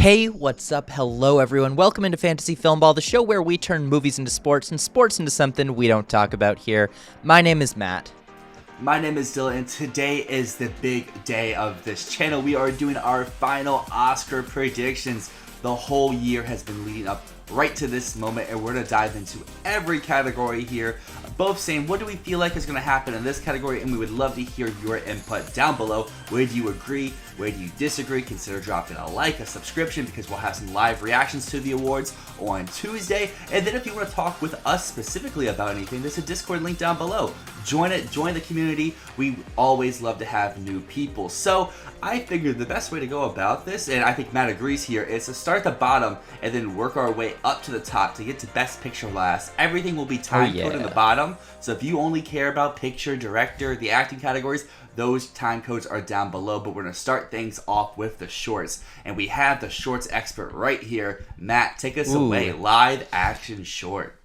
Hey, what's up? Hello, everyone. Welcome into Fantasy Filmball, the show where we turn movies into sports and sports into something we don't talk about here. My name is Matt. My name is Dylan, and today is the big day of this channel. We are doing our final Oscar predictions. The whole year has been leading up right to this moment, and we're going to dive into every category here, both saying what do we feel like is going to happen in this category, and we would love to hear your input down below. Where do you agree? Where do you disagree? Consider dropping a like, a subscription, because we'll have some live reactions to the awards on Tuesday. And then if you want to talk with us specifically about anything, there's a Discord link down below. Join it, join the community. We always love to have new people. So I figured the best way to go about this, and I think Matt agrees here, is to start at the bottom and then work our way up to the top to get to Best Picture last. Everything will be time-coded in the bottom. So if you only care about picture, director, the acting categories, those time codes are down below, but we're going to start things off with the shorts. And we have the shorts expert right here. Matt, take us away. Live action short.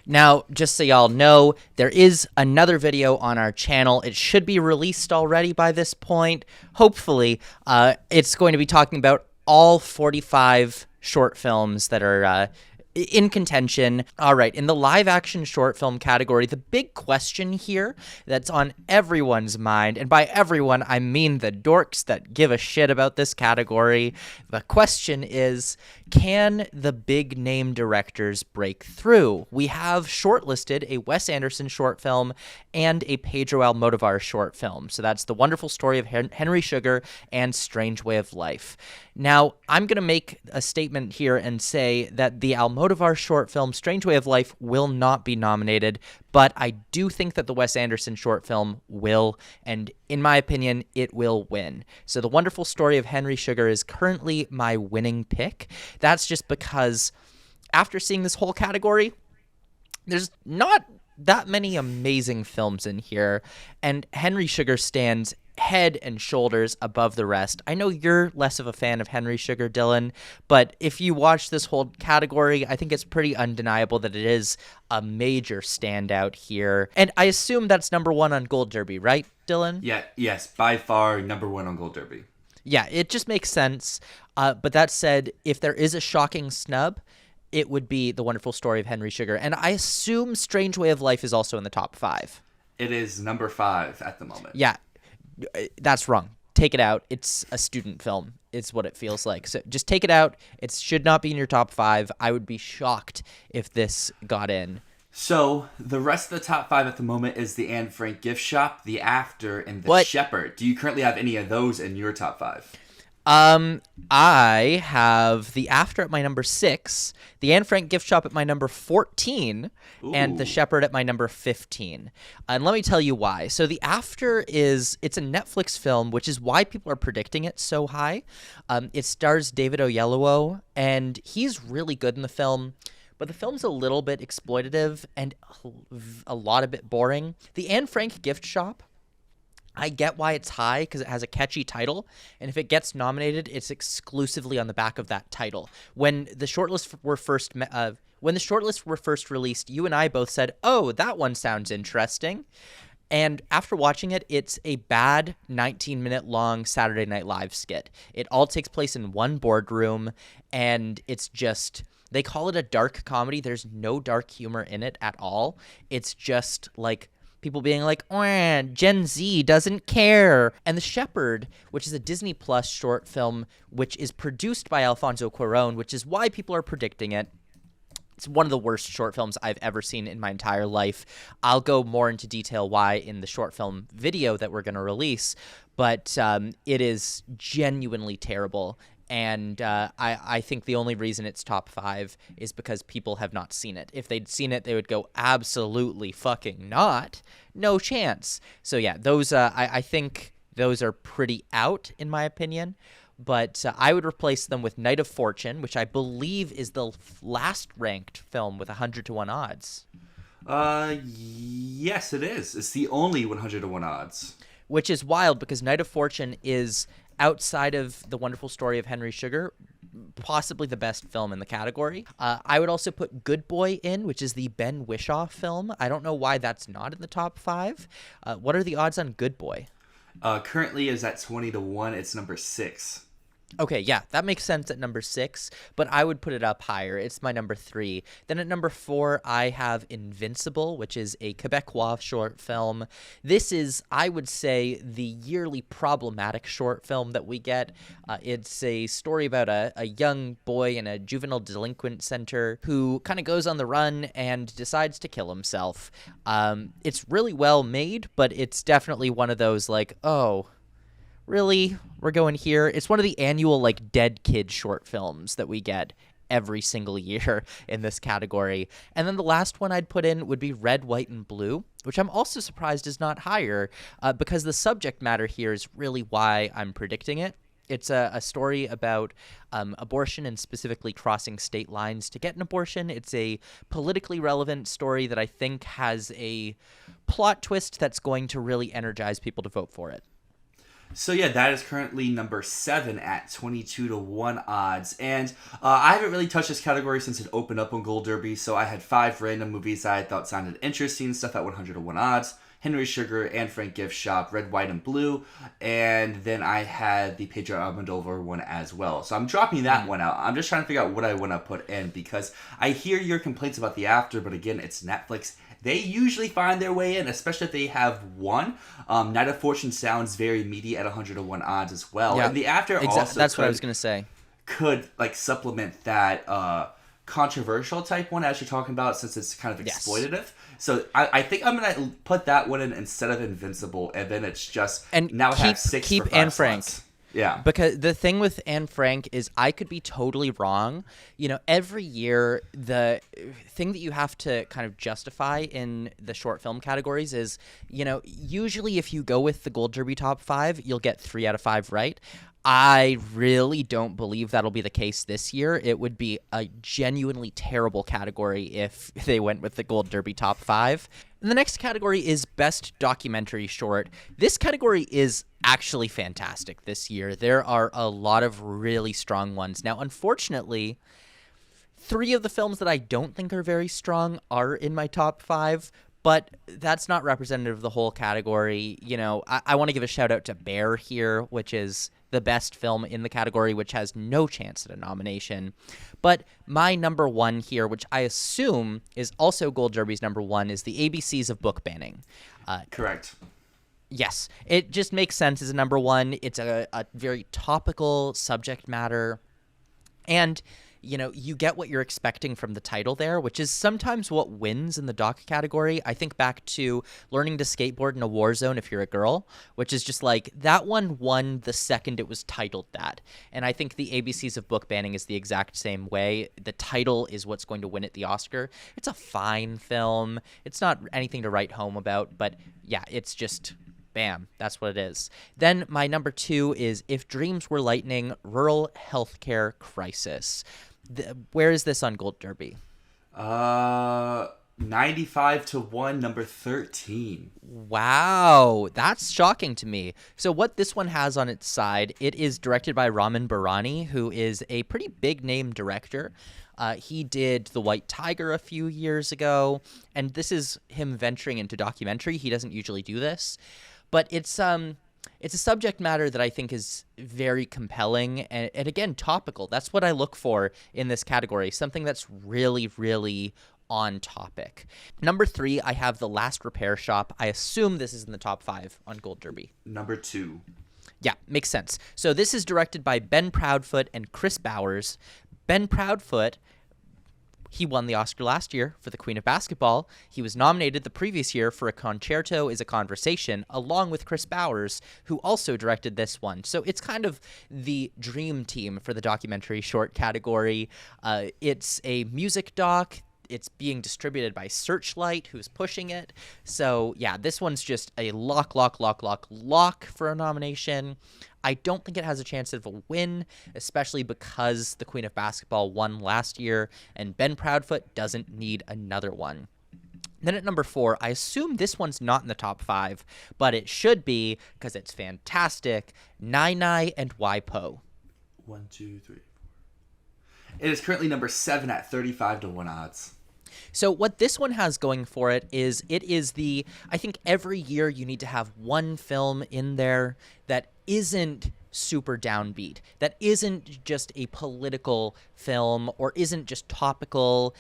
Now, just so y'all know, there is another video on our channel. It should be released already by this point. Hopefully, it's going to be talking about all 45 short films that are in contention. All right, in the live action short film category, the big question here that's on everyone's mind, and by everyone, I mean the dorks that give a shit about this category, the question is, can the big name directors break through? We have shortlisted a Wes Anderson short film and a Pedro Almodovar short film. So that's The Wonderful Story of Henry Sugar and Strange Way of Life. Now, I'm going to make a statement here and say that the Almodovar short film, Strange Way of Life, will not be nominated, but I do think that the Wes Anderson short film will, and in my opinion, it will win. So The Wonderful Story of Henry Sugar is currently my winning pick. That's just because after seeing this whole category, there's not that many amazing films in here, and Henry Sugar stands head and shoulders above the rest. I know you're less of a fan of Henry Sugar, Dylan, but if you watch this whole category, I think it's pretty undeniable that it is a major standout here. And I assume that's number one on Gold Derby, right, Dylan? Yeah, yes, by far number one on Gold Derby. Yeah, it just makes sense. But that said, if there is a shocking snub, it would be The Wonderful Story of Henry Sugar. And I assume Strange Way of Life is also in the top 5. It is number 5 at the moment. Yeah, that's wrong. Take it out. It's a student film. It's what it feels like. So just take it out. It should not be in your top 5. I would be shocked if this got in. So the rest of the top 5 at the moment is the Anne Frank Gift Shop, The After, and The Shepherd. Do you currently have any of those in your top 5? I have The After at my number 6, the Anne Frank Gift Shop at my number 14, and The Shepherd at my number 15. And let me tell you why. So The After it's a Netflix film, which is why people are predicting it so high. It stars David Oyelowo, and he's really good in the film. But the film's a little bit exploitative and a lot of bit boring. The Anne Frank Gift Shop, I get why it's high because it has a catchy title, and if it gets nominated, it's exclusively on the back of that title. When the shortlists were first released, you and I both said, "Oh, that one sounds interesting." And after watching it, it's a bad 19-minute long Saturday Night Live skit. It all takes place in one boardroom, and it's just, they call it a dark comedy. There's no dark humor in it at all. It's just like people being like, Gen Z doesn't care. And The Shepherd, which is a Disney Plus short film, which is produced by Alfonso Cuarón, which is why people are predicting it. It's one of the worst short films I've ever seen in my entire life. I'll go more into detail why in the short film video that we're going to release, but it is genuinely terrible. And I think the only reason it's top 5 is because people have not seen it. If they'd seen it, they would go, absolutely fucking not. No chance. So yeah, those I think those are pretty out, in my opinion. But I would replace them with Night of Fortune, which I believe is the last ranked film with 100-to-1 odds. Yes, it is. It's the only 100-to-1 odds. Which is wild because Night of Fortune is, outside of The Wonderful Story of Henry Sugar, possibly the best film in the category. I would also put Good Boy in, which is the Ben Whishaw film. I don't know why that's not in the top 5. What are the odds on Good Boy? Currently is at 20-to-1. It's number 6. Okay, yeah, that makes sense at number 6, but I would put it up higher. It's my number 3. Then at number 4, I have Invincible, which is a Quebecois short film. This is, I would say, the yearly problematic short film that we get. It's a story about a young boy in a juvenile delinquent center who kind of goes on the run and decides to kill himself. It's really well made, but it's definitely one of those like, oh, really? We're going here? It's one of the annual, like, dead kid short films that we get every single year in this category. And then the last one I'd put in would be Red, White, and Blue, which I'm also surprised is not higher because the subject matter here is really why I'm predicting it. It's a story about abortion and specifically crossing state lines to get an abortion. It's a politically relevant story that I think has a plot twist that's going to really energize people to vote for it. So yeah, that is currently number 7 at 22 to 1 odds. And I haven't really touched this category since it opened up on Gold Derby, so I had 5 random movies that I thought sounded interesting, stuff at 100 to 1 odds. Henry Sugar, Anne Frank Gift Shop, Red, White, and Blue. And then I had the Pedro Almodovar one as well. So I'm dropping that one out. I'm just trying to figure out what I want to put in because I hear your complaints about The After, but again, it's Netflix. They usually find their way in, especially if they have one. Night of Fortune sounds very meaty at 100 to 1 odds as well. Yeah, And The After also that's what I was going to say. Could like supplement that controversial type one as you're talking about since it's kind of exploitative. Yes. So I think I'm going to put that one in instead of Invincible, and then it's just and now have 6 keep for 5 Anne Frank. Slots. Yeah. Because the thing with Anne Frank is I could be totally wrong. You know, every year, the thing that you have to kind of justify in the short film categories is, you know, usually if you go with the Gold Derby top 5, you'll get 3 out of 5 right. I really don't believe that'll be the case this year. It would be a genuinely terrible category if they went with the Gold Derby top 5. And the next category is Best Documentary Short. This category is actually fantastic this year. There are a lot of really strong ones. Now, unfortunately, 3 of the films that I don't think are very strong are in my top 5, but that's not representative of the whole category. You know, I want to give a shout out to Bear here, which is the best film in the category, which has no chance at a nomination. But my number 1 here, which I assume is also Gold Derby's number 1, is the ABCs of book banning. Correct. Yes, it just makes sense as a number 1. It's a very topical subject matter. And you know, you get what you're expecting from the title there, which is sometimes what wins in the doc category. I think back to Learning to Skateboard in a War Zone If You're a Girl, which is just like, that one won the second it was titled that. And I think the ABCs of book banning is the exact same way. The title is what's going to win it the Oscar. It's a fine film. It's not anything to write home about, but yeah, it's just... bam, that's what it is. Then my number 2 is If Dreams Were Lightning, Rural Healthcare Crisis. Where is this on Gold Derby? 95 to 1, number 13. Wow, that's shocking to me. So what this one has on its side, it is directed by Ramin Bahrani, who is a pretty big name director. He did The White Tiger a few years ago, and this is him venturing into documentary. He doesn't usually do this. But it's a subject matter that I think is very compelling and again, topical. That's what I look for in this category, something that's really, really on topic. Number 3, I have The Last Repair Shop. I assume this is in the top 5 on Gold Derby. Number 2. Yeah, makes sense. So this is directed by Ben Proudfoot and Chris Bowers. Ben Proudfoot... he won the Oscar last year for The Queen of Basketball. He was nominated the previous year for A Concerto is a Conversation, along with Chris Bowers, who also directed this one. So it's kind of the dream team for the documentary short category. It's a music doc. It's being distributed by Searchlight, who's pushing it. So, yeah, this one's just a lock for a nomination. I don't think it has a chance of a win, especially because The Queen of Basketball won last year, and Ben Proudfoot doesn't need another one. Then at number 4, I assume this one's not in the top 5, but it should be because it's fantastic. Nai and WIPO. 1, 2, 3, 4. It is currently number 7 at 35 to 1 odds. So what this one has going for it is I think every year you need to have one film in there that isn't super downbeat, that isn't just a political film or isn't just topical.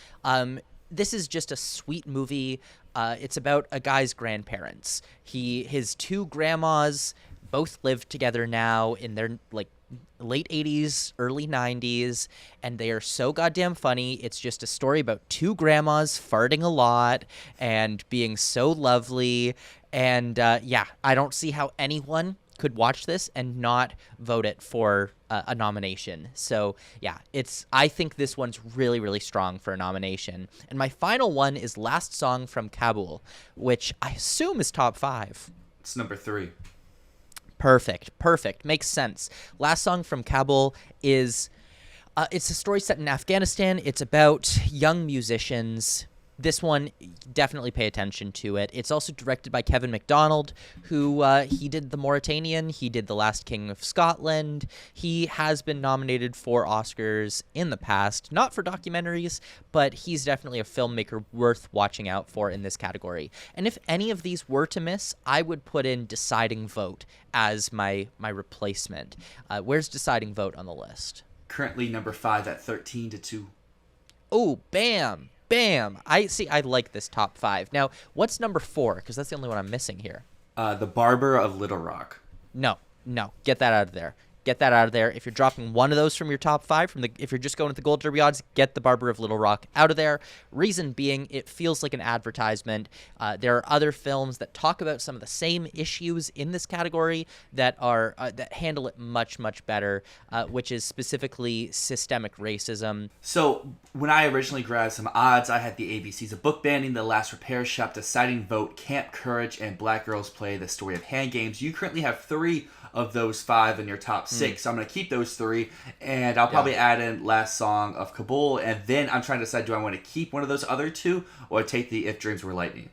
This is just a sweet movie. It's about a guy's grandparents. His two grandmas both live together now in their like late 80s, early 90s, and they are so goddamn funny. It's just a story about two grandmas farting a lot and being so lovely. And yeah, I don't see how anyone could watch this and not vote it for a nomination. So yeah, I think this one's really, really strong for a nomination. And my final one is Last Song from Kabul, which I assume is top 5. It's number 3. Perfect. Makes sense. Last Song from Kabul is it's a story set in Afghanistan. It's about young musicians. This one, definitely pay attention to it. It's also directed by Kevin MacDonald, who he did The Mauritanian. He did The Last King of Scotland. He has been nominated for Oscars in the past, not for documentaries, but he's definitely a filmmaker worth watching out for in this category. And if any of these were to miss, I would put in Deciding Vote as my replacement. Where's Deciding Vote on the list? Currently number 5 at 13-2. Oh, bam. I like this top 5. Now, what's number 4? Because that's the only one I'm missing here. The Barber of Little Rock. No. Get that out of there. If you're dropping one of those from your top 5, if you're just going with the Gold Derby odds, get The Barber of Little Rock out of there. Reason being, it feels like an advertisement. There are other films that talk about some of the same issues in this category that are that handle it much, much better, which is specifically systemic racism. So when I originally grabbed some odds, I had the ABCs of Book Banning, The Last Repair Shop, Deciding Vote, Camp Courage, and Black Girls Play the Story of Hand Games. You currently have 3 of those 5 in your top 6. So I'm going to keep those 3, and I'll probably add in Last Song of Kabul, and then I'm trying to decide, do I want to keep one of those other 2 or take the If Dreams Were Lightning?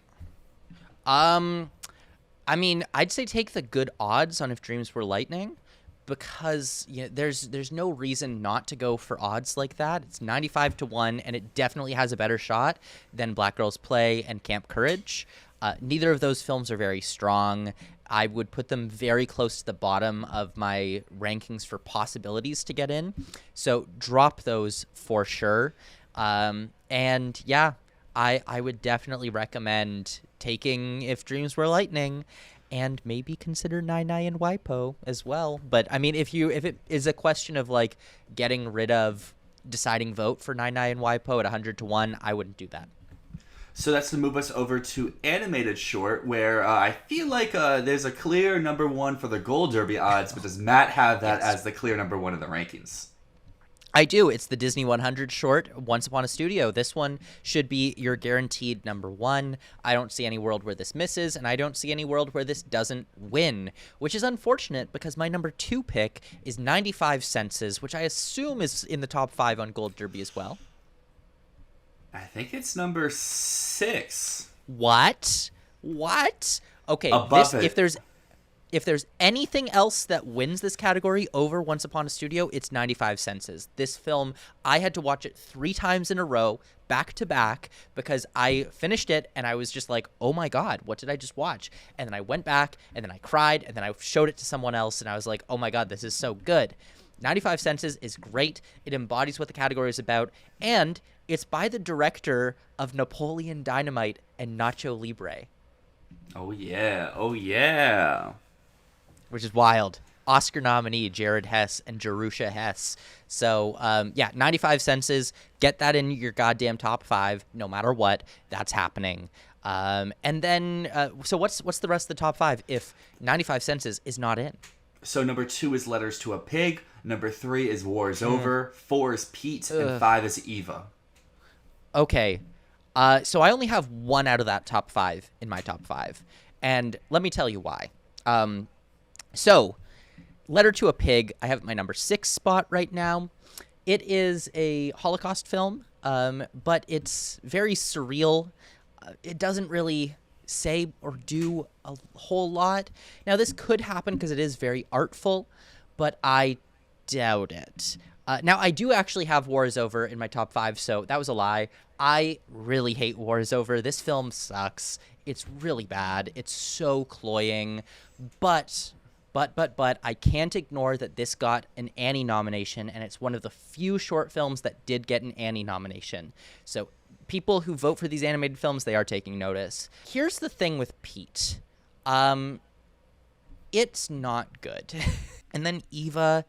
I mean, I'd say take the good odds on If Dreams Were Lightning, because there's no reason not to go for odds like that. It's 95-1, and it definitely has a better shot than Black Girls Play and Camp Courage. Neither of those films are very strong. I would put them very close to the bottom of my rankings for possibilities to get in. So drop those for sure. And yeah, I would definitely recommend taking If Dreams Were Lightning, and maybe consider Nai Nai and Waipo as well. But I mean, if it is a question of like getting rid of Deciding Vote for Nai Nai and Waipo at 100-1, I wouldn't do that. So that's to move us over to animated short, where I feel like there's a clear number 1 for the Gold Derby odds, but does Matt have that as the clear number 1 in the rankings? I do. It's the Disney 100 short, Once Upon a Studio. This one should be your guaranteed number 1. I don't see any world where this misses, and I don't see any world where this doesn't win, which is unfortunate because my number 2 pick is 95 Senses, which I assume is in the top 5 on Gold Derby as well. I think it's number 6. What? Okay, Above it. If there's anything else that wins this category over Once Upon a Studio, it's 95 Senses. This film, I had to watch it 3 times in a row, back to back, because I finished it and I was just like, oh my God, what did I just watch? And then I went back and then I cried and then I showed it to someone else and I was like, oh my God, this is so good. 95 Senses is great. It embodies what the category is about, and it's by the director of Napoleon Dynamite and Nacho Libre. Oh yeah. Which is wild. Oscar nominee Jared Hess and Jerusha Hess. So, yeah, 95 Senses. Get that in your goddamn top 5, no matter what. That's happening. And then, so what's the rest of the top 5 if 95 Senses is not in? So number 2 is Letters to a Pig. Number 3 is War is Over. 4 is Pete. And 5 is Eva. Okay. So I only have 1 out of that top 5 in my top 5. And let me tell you why. So, Letter to a Pig, I have at my number 6 spot right now. It is a Holocaust film, but it's very surreal. It doesn't really say or do a whole lot. Now, this could happen because it is very artful, but I doubt it. Now, I do actually have War is Over in my top 5, so that was a lie. I really hate War is Over. This film sucks. It's really bad. It's so cloying, but But I can't ignore that this got an Annie nomination, and it's one of the few short films that did get an Annie nomination. So people who vote for these animated films, they are taking notice. Here's the thing with Pete. It's not good. And then Eva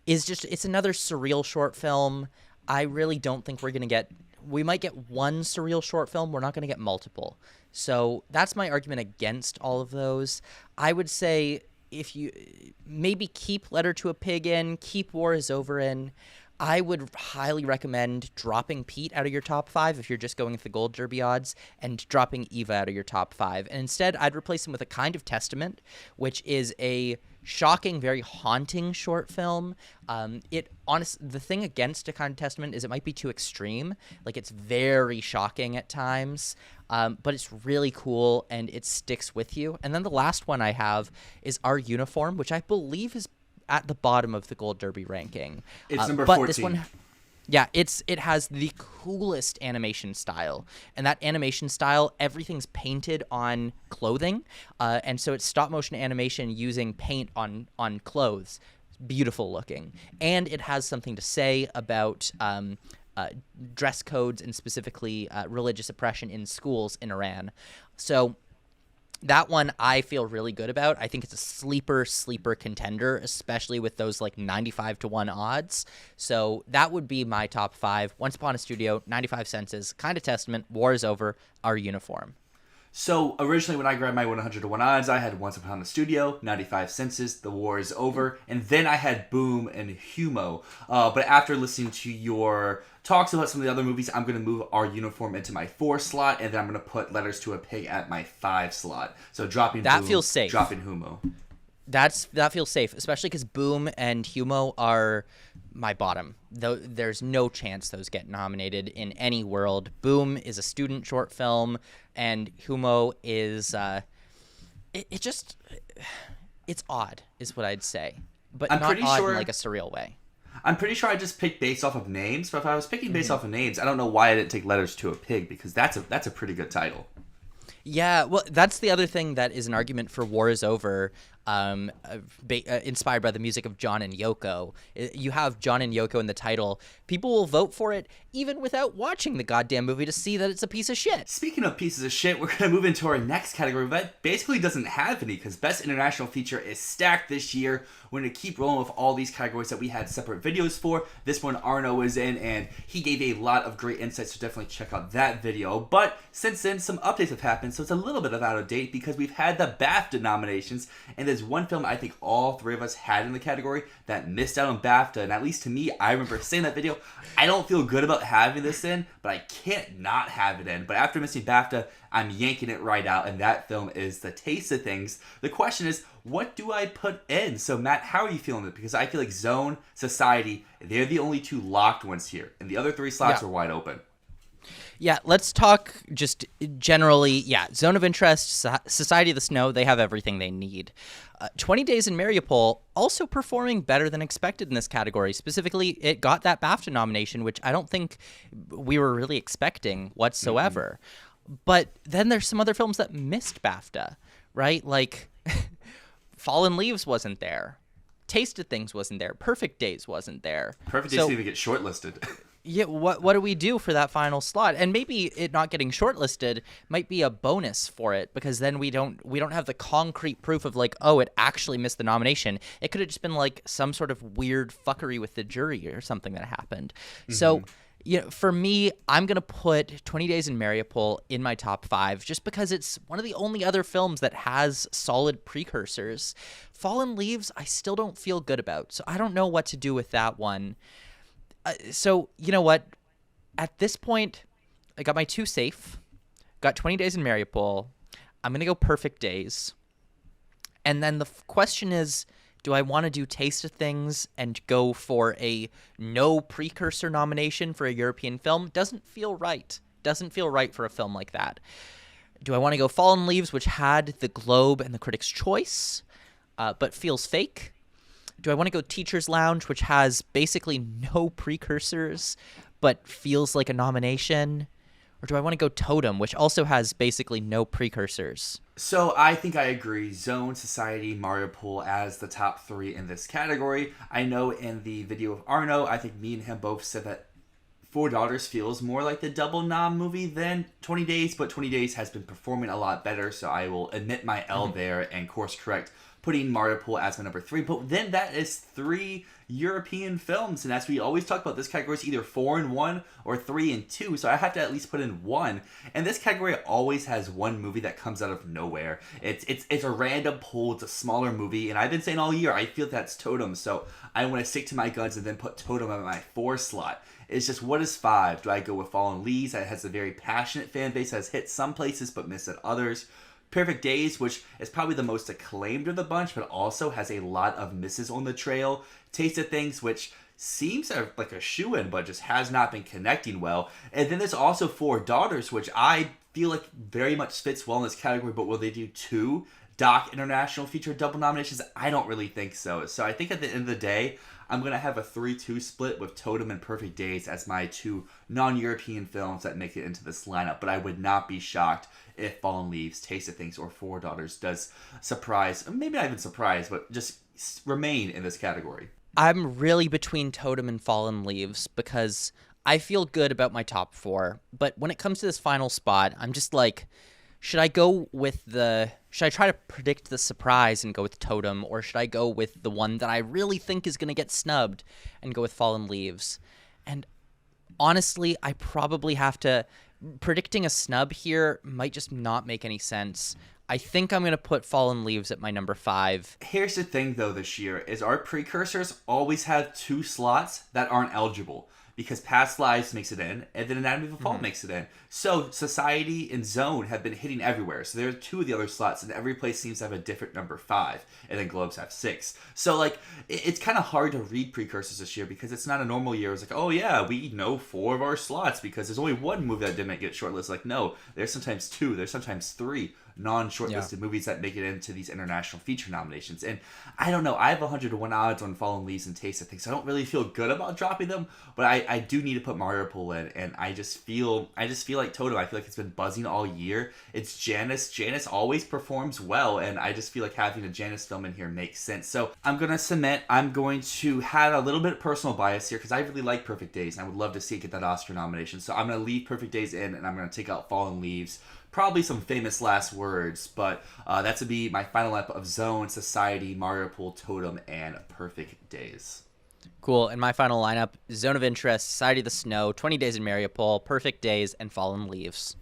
is just, it's another surreal short film. I really don't think we might get one surreal short film. We're not going to get multiple. So that's my argument against all of those. I would say if you maybe keep Letter to a Pig in, keep War is Over in. I would highly recommend dropping Pete out of your top 5 if you're just going with the Gold Derby odds, and dropping Eva out of your top 5. And instead, I'd replace him with A Kind of Testament, which is a shocking, very haunting short film. The thing against A Kind of Testament is it might be too extreme. Like, it's very shocking at times, but it's really cool and it sticks with you. And then the last one I have is Our Uniform, which I believe is at the bottom of the Gold Derby ranking. It's number 14. This one, yeah, it has the coolest animation style, and that animation style, everything's painted on clothing, and so it's stop motion animation using paint on clothes. Beautiful looking, and it has something to say about dress codes and specifically religious oppression in schools in Iran. So that one I feel really good about. I think it's a sleeper contender, especially with those like 95-1 odds. So that would be my top 5. Once Upon a Studio, 95 Senses, Kind of Testament, War is Over, Our Uniform. So originally when I grabbed my 100-1 odds, I had Once Upon a Studio, 95 Senses, The War is Over, and then I had Boom and Humo. But after listening to your talks about some of the other movies, I'm going to move Our Uniform into my 4 slot, and then I'm going to put Letters to a Pig at my 5 slot. So dropping that Boom, feels safe. Dropping Humo. That feels safe, especially because Boom and Humo are my bottom. Though there's no chance those get nominated in any world. Boom is a student short film, and Humo is it's odd, is what I'd say, but not odd in like a surreal way. I'm pretty sure I just picked based off of names, but if I was picking based off of names, I don't know why I didn't take Letters to a Pig, because that's a pretty good title. Yeah, well, that's the other thing that is an argument for War is Over, inspired by the music of John and Yoko. You have John and Yoko in the title. People will vote for it even without watching the goddamn movie to see that it's a piece of shit. Speaking of pieces of shit, we're going to move into our next category that basically doesn't have any, because Best International Feature is stacked this year. We're going to keep rolling with all these categories that we had separate videos for. This one Arno is in, and he gave a lot of great insights, so definitely check out that video. But since then, some updates have happened, so it's a little bit of out of date, because we've had the BAFTA nominations, and there's one film I think all 3 of us had in the category that missed out on BAFTA, and at least to me, I remember saying that video, I don't feel good about having this in, but I can't not have it in. But after missing BAFTA, I'm yanking it right out, and that film is The Taste of Things. The question is, what do I put in? So Matt, how are you feeling it? Because I feel like Zone, Society, they're the only 2 locked ones here, and the other 3 slots are wide open. Yeah, let's talk just generally. Yeah, Zone of Interest, Society of the Snow, they have everything they need. 20 Days in Mariupol also performing better than expected in this category. Specifically, it got that BAFTA nomination, which I don't think we were really expecting whatsoever. But then there's some other films that missed BAFTA, right? Like Fallen Leaves wasn't there. Taste of Things wasn't there. Perfect Days wasn't there. Perfect Days didn't even get shortlisted. Yeah, what do we do for that final slot? And maybe it not getting shortlisted might be a bonus for it, because then we don't have the concrete proof of like, oh, it actually missed the nomination. It could have just been like some sort of weird fuckery with the jury or something that happened. So, for me, I'm going to put 20 Days in Mariupol in my top 5 just because it's one of the only other films that has solid precursors. Fallen Leaves, I still don't feel good about, so I don't know what to do with that one. So, you know what? At this point, I got my 2 safe. Got 20 Days in Mariupol. I'm going to go Perfect Days. And then the question is, do I want to do Taste of Things and go for a no precursor nomination for a European film? Doesn't feel right. Doesn't feel right for a film like that. Do I want to go Fallen Leaves, which had the Globe and the Critics' Choice, but feels fake? Do I want to go Teacher's Lounge, which has basically no precursors, but feels like a nomination? Or do I want to go Totem, which also has basically no precursors? So I think I agree. Zone, Society, Mario Pool as the top 3 in this category. I know in the video of Arno, I think me and him both said that Four Daughters feels more like the double nom movie than 20 Days, but 20 Days has been performing a lot better, so I will admit my L there and course correct, putting Mario Pool as my number 3. But then that is 3 European films, and as we always talk about, this category is either 4 and 1 or 3 and 2, so I have to at least put in 1. And this category always has one movie that comes out of nowhere. It's a random pull, it's a smaller movie, and I've been saying all year, I feel that's Totem, so I want to stick to my guns and then put Totem at my 4 slot. It's just, what is 5? Do I go with Fallen Leaves, that has a very passionate fan base, has hit some places but missed at others? Perfect Days, which is probably the most acclaimed of the bunch, but also has a lot of misses on the trail. Taste of Things, which seems like a shoo-in, but just has not been connecting well. And then there's also Four Daughters, which I feel like very much fits well in this category, but will they do 2 Doc International Feature double nominations? I don't really think so. So I think at the end of the day, I'm going to have a 3-2 split with Totem and Perfect Days as my 2 non-European films that make it into this lineup. But I would not be shocked if Fallen Leaves, Taste of Things, or Four Daughters does surprise, maybe not even surprise, but just remain in this category. I'm really between Totem and Fallen Leaves because I feel good about my top 4. But when it comes to this final spot, I'm just like, should I try to predict the surprise and go with Totem, or should I go with the one that I really think is going to get snubbed and go with Fallen Leaves? And honestly, I probably have to, predicting a snub here might just not make any sense. I think I'm going to put Fallen Leaves at my number 5. Here's the thing, though, this year, is our precursors always have 2 slots that aren't eligible. Because Past Lives makes it in, and then Anatomy of a Fall makes it in. So Society and Zone have been hitting everywhere. So there are 2 of the other slots, and every place seems to have a different number 5. And then Globes have 6. So, like, it's kind of hard to read precursors this year because it's not a normal year. It's like, oh, yeah, we know 4 of our slots because there's only 1 movie that didn't get shortlisted. Like, no, there's sometimes 2, there's sometimes 3 non-shortlisted movies that make it into these international feature nominations. And I don't know, I have 100-1 odds on Fallen Leaves and Taste of Things, so I don't really feel good about dropping them, but I do need to put Mario Pool in, and I just feel like Totem. I feel like it's been buzzing all year. It's Janice always performs well, and I just feel like having a Janice film in here makes sense. So I'm going to have a little bit of personal bias here because I really like Perfect Days, and I would love to see it get that Oscar nomination. So I'm going to leave Perfect Days in, and I'm going to take out Fallen Leaves. Probably some famous last words, but that's to be my final lineup of Zone, Society, Mario Pool, Totem, and Perfect Days. Cool. In my final lineup, Zone of Interest, Society of the Snow, 20 Days in Mario Pool, Perfect Days, and Fallen Leaves.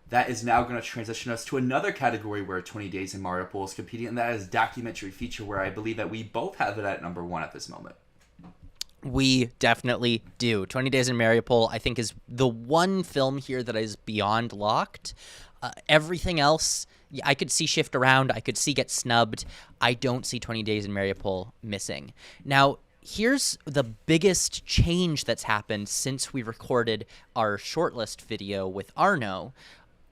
That is now going to transition us to another category where 20 Days in Mario Pool is competing, and that is documentary feature, where I believe that we both have it at number 1 at this moment. We definitely do. 20 Days in Mariupol, I think, is the one film here that is beyond locked. Everything else, I could see shift around. I could see get snubbed. I don't see 20 Days in Mariupol missing. Now, here's the biggest change that's happened since we recorded our shortlist video with Arno,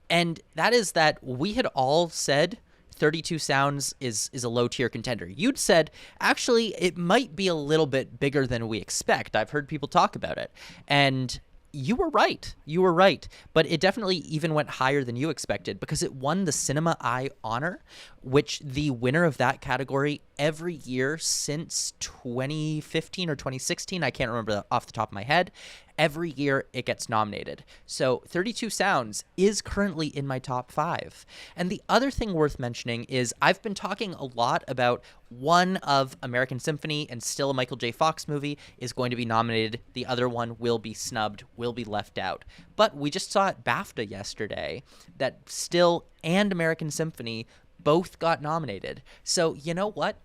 and that is that we had all said 32 Sounds is a low-tier contender. You'd said, actually, it might be a little bit bigger than we expect. I've heard people talk about it. And you were right. You were right. But it definitely even went higher than you expected because it won the Cinema Eye honor, which the winner of that category every year since 2015 or 2016, I can't remember off the top of my head, every year it gets nominated. So 32 Sounds is currently in my top 5. And the other thing worth mentioning is I've been talking a lot about one of American Symphony and still a Michael J. Fox movie is going to be nominated. The other one will be snubbed, will be left out. But we just saw at BAFTA yesterday that Still and American Symphony both got nominated. So you know what?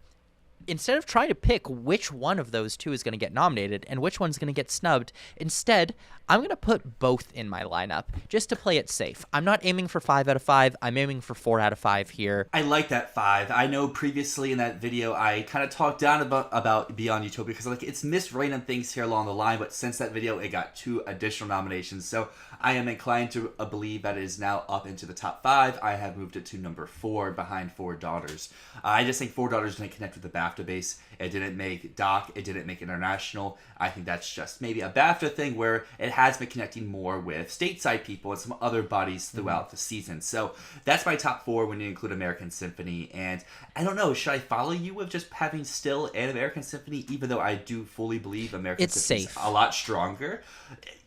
Instead of trying to pick which one of those two is going to get nominated and which one's going to get snubbed, instead, I'm going to put both in my lineup just to play it safe. I'm not aiming for 5 out of 5. I'm aiming for 4 out of 5 here. I like that 5. I know previously in that video, I kind of talked down about Beyond Utopia because like it's missed random things here along the line, but since that video, it got 2 additional nominations. So I am inclined to believe that it is now up into the top 5. I have moved it to number 4 behind Four Daughters. I just think Four Daughters didn't connect with the BAFTA base It didn't make doc. It didn't make international. I think that's just maybe a BAFTA thing where it has been connecting more with stateside people and some other bodies throughout the season. So that's my top 4 when you include American Symphony. And I don't know, should I follow you with just having Still and American Symphony, even though I do fully believe American Symphony is a lot stronger?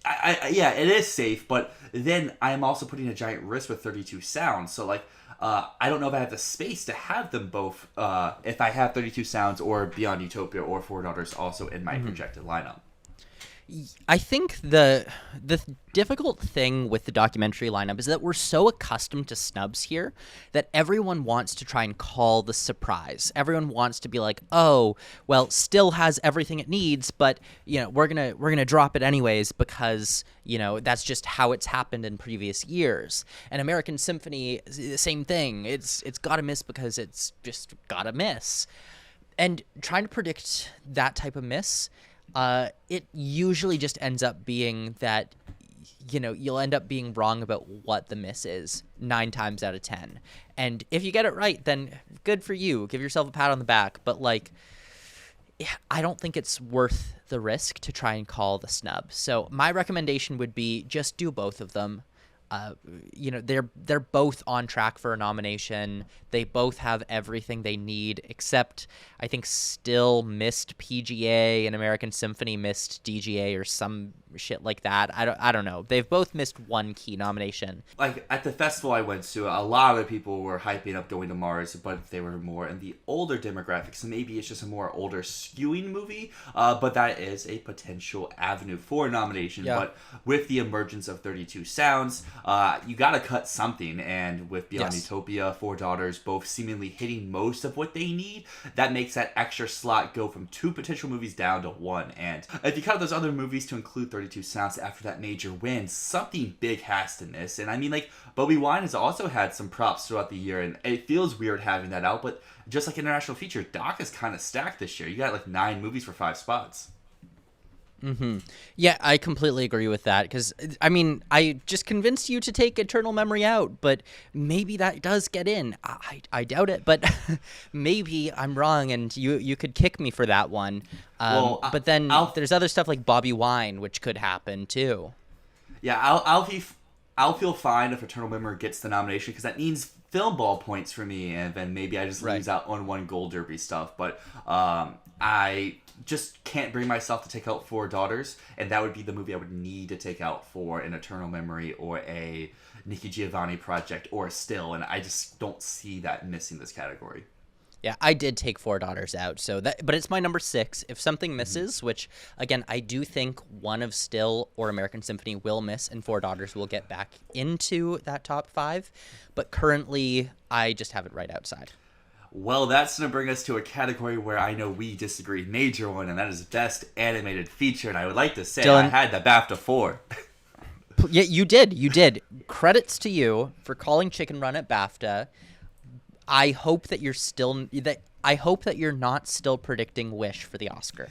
Yeah, it is safe, but then I'm also putting a giant risk with 32 Sounds. So like, I don't know if I have the space to have them both. If I have 32 Sounds or Beyond Utopia or Four Daughters also in my projected lineup. I think the difficult thing with the documentary lineup is that we're so accustomed to snubs here that everyone wants to try and call the surprise. Everyone wants to be like, oh, well, Still has everything it needs, but we're gonna drop it anyways because that's just how it's happened in previous years. And American Symphony, the same thing. It's gotta miss because it's just gotta miss. And trying to predict that type of miss, it usually just ends up being that, you'll end up being wrong about what the miss is 9 times out of 10. And if you get it right, then good for you. Give yourself a pat on the back. But I don't think it's worth the risk to try and call the snub. So my recommendation would be just do both of them. They're both on track for a nomination. They both have everything they need, except I think Still missed PGA and American Symphony missed DGA or some shit like that. I don't know. They've both missed one key nomination. Like at the festival I went to, a lot of people were hyping up Going to Mars, but they were more in the older demographics. So maybe it's just a more older skewing movie. But that is a potential avenue for a nomination. Yeah. But with the emergence of 32 Sounds, you got to cut something. And with Beyond Utopia, Four Daughters, both seemingly hitting most of what they need, that makes that extra slot go from 2 potential movies down to 1. And if you cut those other movies to include 32 Sounds after that major win, something big has to miss. And I mean, Bobby Wine has also had some props throughout the year, and it feels weird having that out, but just like international feature, Doc is kind of stacked this year. You got 9 movies for 5 spots. Mm-hmm. Yeah, I completely agree with that, because, I mean, I just convinced you to take Eternal Memory out, but maybe that does get in. I doubt it, but maybe I'm wrong, and you could kick me for that one. But then there's other stuff like Bobby Wine, which could happen, too. Yeah, I'll feel fine if Eternal Memory gets the nomination, because that means Filmball points for me, and then maybe I just lose out on 1 Gold Derby stuff, but I just can't bring myself to take out Four Daughters, and that would be the movie I would need to take out for an Eternal Memory or a Nikki Giovanni project or Still, and I just don't see that missing this category. Yeah, I did take Four Daughters out, but it's my number 6. If something misses, which again I do think one of Still or American Symphony will miss, and Four Daughters will get back into that top 5, but currently I just have it right outside. Well, that's going to bring us to a category where I know we disagree major one, and that is Best Animated Feature. And I would like to say Dylan, I had the BAFTA 4. Yeah, you did. Credits to you for calling Chicken Run at BAFTA. I hope that you're not still predicting Wish for the Oscar.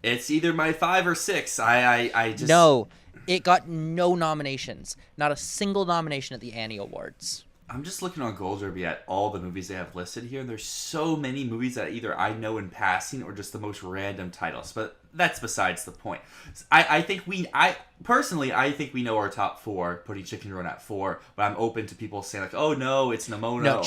It's either my 5 or 6. I just... No, it got no nominations. Not a single nomination at the Annie Awards. I'm just looking on Gold Derby at all the movies they have listed here, and there's so many movies that either I know in passing or just the most random titles, but that's besides the point. I think we know our top 4, putting Chicken Run at 4, but I'm open to people saying oh no, it's Nimona. No,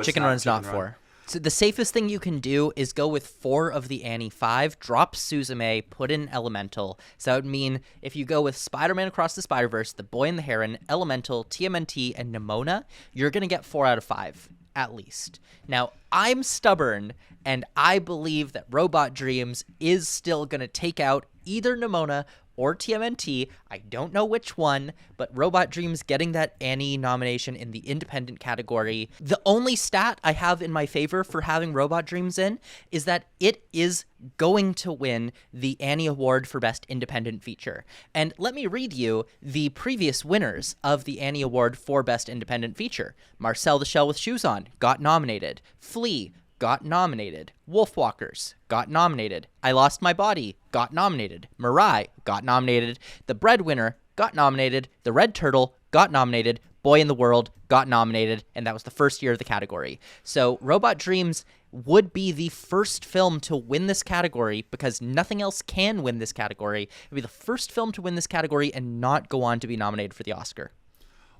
Chicken Run's not Run. 4. So the safest thing you can do is go with 4 of the Annie 5, drop Suzume, put in Elemental. So that would mean if you go with Spider-Man Across the Spider-Verse, The Boy and the Heron, Elemental, TMNT, and Nimona, you're going to get 4 out of 5, at least. Now, I'm stubborn, and I believe that Robot Dreams is still going to take out either Nimona or TMNT. I don't know which one, but Robot Dreams getting that Annie nomination in the independent category. The only stat I have in my favor for having Robot Dreams in is that it is going to win the Annie Award for Best Independent Feature. And let me read you the previous winners of the Annie Award for Best Independent Feature. Marcel the Shell with Shoes On got nominated. Flea got nominated. Wolfwalkers got nominated. I Lost My Body got nominated. Mirai got nominated. The Breadwinner got nominated. The Red Turtle got nominated. Boy in the World got nominated, and that was the first year of the category. So Robot Dreams would be the first film to win this category because nothing else can win this category. It would be the first film to win this category and not go on to be nominated for the Oscar.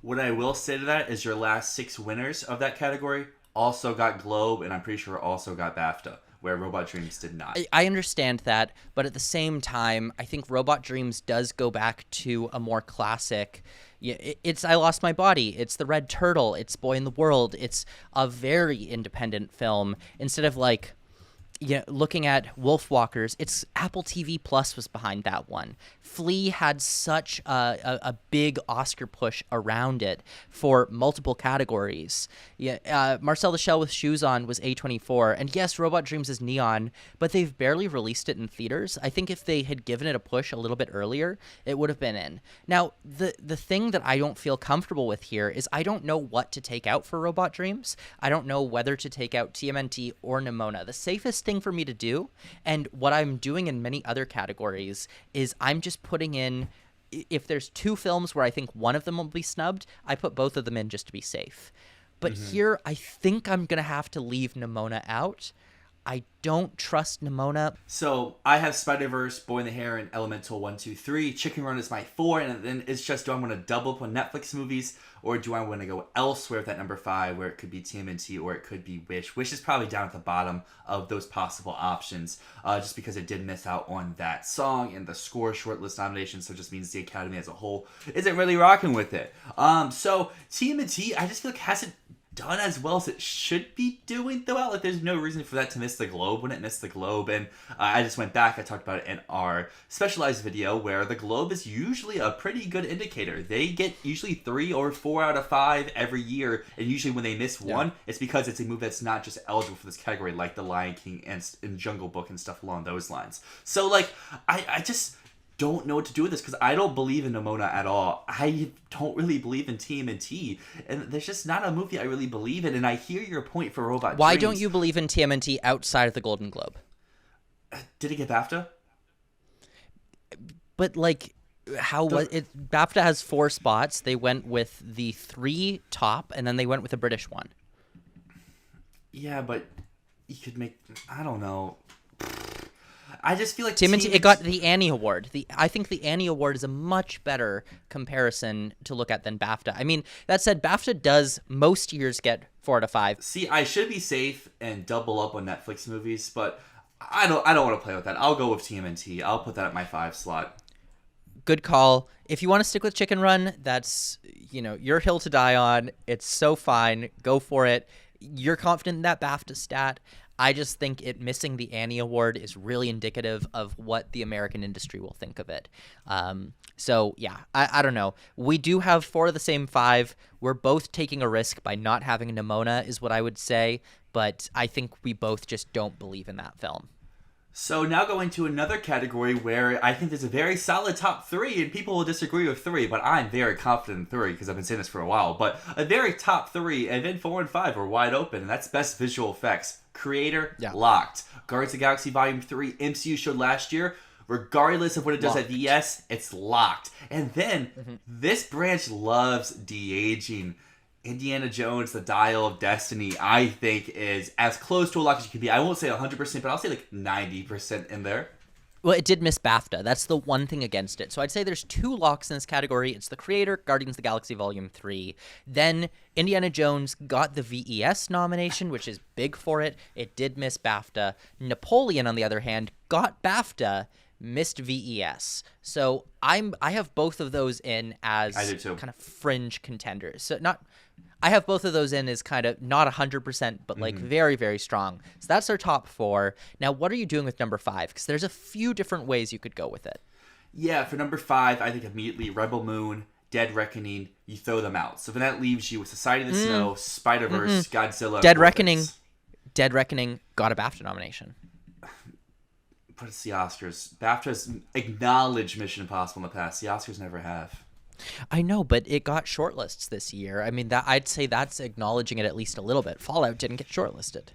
What I will say to that is your last 6 winners of that category also got Globe, and I'm pretty sure also got BAFTA, where Robot Dreams did not. I understand that, but at the same time, I think Robot Dreams does go back to a more classic. It's I Lost My Body, it's The Red Turtle, it's Boy in the World. It's a very independent film. Instead of like, looking at Wolfwalkers, it's Apple TV Plus was behind that one. Flea had such a big Oscar push around it for multiple categories. Marcel the Shell with Shoes On was A24, and yes, Robot Dreams is Neon, but they've barely released it in theaters. I think if they had given it a push a little bit earlier, it would have been in. Now, the thing that I don't feel comfortable with here is I don't know what to take out for Robot Dreams. I don't know whether to take out TMNT or Nimona. The safest thing for me to do, and what I'm doing in many other categories, is I'm just putting in, if there's 2 films where I think one of them will be snubbed, I put both of them in just to be safe. But here, I think I'm going to have to leave Nimona out. I don't trust Nimona. So I have Spider-Verse, Boy in the Hair, and Elemental 1, 2, 3. Chicken Run is my 4, and then it's just, do I want to double up on Netflix movies, or do I want to go elsewhere with that number 5, where it could be TMNT or it could be Wish. Wish is probably down at the bottom of those possible options, just because it did miss out on that song and the score shortlist nomination, so it just means the Academy as a whole isn't really rocking with it. So TMNT, I just feel like hasn't done as well as it should be doing throughout. Like, there's no reason for that to miss the Globe when it missed the Globe. And I just went back, I talked about it in our specialized video, where the Globe is usually a pretty good indicator. They get usually 3 or 4 out of 5 every year, and usually when they miss one, it's because it's a movie that's not just eligible for this category, like The Lion King and Jungle Book and stuff along those lines. So like, I just don't know what to do with this, because I don't believe in Nimona at all. I don't really believe in TMNT, and there's just not a movie I really believe in. And I hear your point for Robot Dreams. Why don't you believe in TMNT outside of the Golden Globe? Did it get BAFTA? But like, how was it? BAFTA has 4 spots. They went with the 3 top, and then they went with a British one. Yeah, but you could make, I don't know. I just feel like TMNT, it got the Annie Award. I think the Annie Award is a much better comparison to look at than BAFTA. I mean, that said, BAFTA does most years get 4 out of 5. See, I should be safe and double up on Netflix movies, but I don't want to play with that. I'll go with TMNT. I'll put that at my 5 slot. Good call. If you want to stick with Chicken Run, that's, your hill to die on. It's so fine. Go for it. You're confident in that BAFTA stat. I just think it missing the Annie Award is really indicative of what the American industry will think of it. So, yeah, I don't know. We do have 4 of the same 5. We're both taking a risk by not having Nimona is what I would say, but I think we both just don't believe in that film. So now going to another category where I think there's a very solid top 3, and people will disagree with 3, but I'm very confident in 3 because I've been saying this for a while. But a very top 3, and then 4 and 5 are wide open, and that's Best Visual Effects. Creator, locked. Guardians of the Galaxy Volume 3, MCU showed last year. Regardless of what it does at VS, it's locked. And then this branch loves de-aging. Indiana Jones, The Dial of Destiny, I think is as close to a lock as you can be. I won't say 100%, but I'll say like 90% in there. Well, it did miss BAFTA. That's the one thing against it. So I'd say there's 2 locks in this category. It's The Creator, Guardians of the Galaxy Volume 3. Then Indiana Jones got the VES nomination, which is big for it. It did miss BAFTA. Napoleon, on the other hand, got BAFTA, missed VES. So I have both of those in as kind of fringe contenders. So I have both of those in as kind of not 100%, but like very, very strong. So that's our top 4. Now, what are you doing with number 5? Because there's a few different ways you could go with it. Yeah, for number 5, I think immediately Rebel Moon, Dead Reckoning, you throw them out. So then that leaves you with Society of the Snow, Spider-Verse, Godzilla. Dead Reckoning got a BAFTA nomination. But it's the Oscars. BAFTA's acknowledged Mission Impossible in the past. The Oscars never have. I know, but it got shortlists this year. I mean, I'd say that's acknowledging it at least a little bit. Fallout didn't get shortlisted.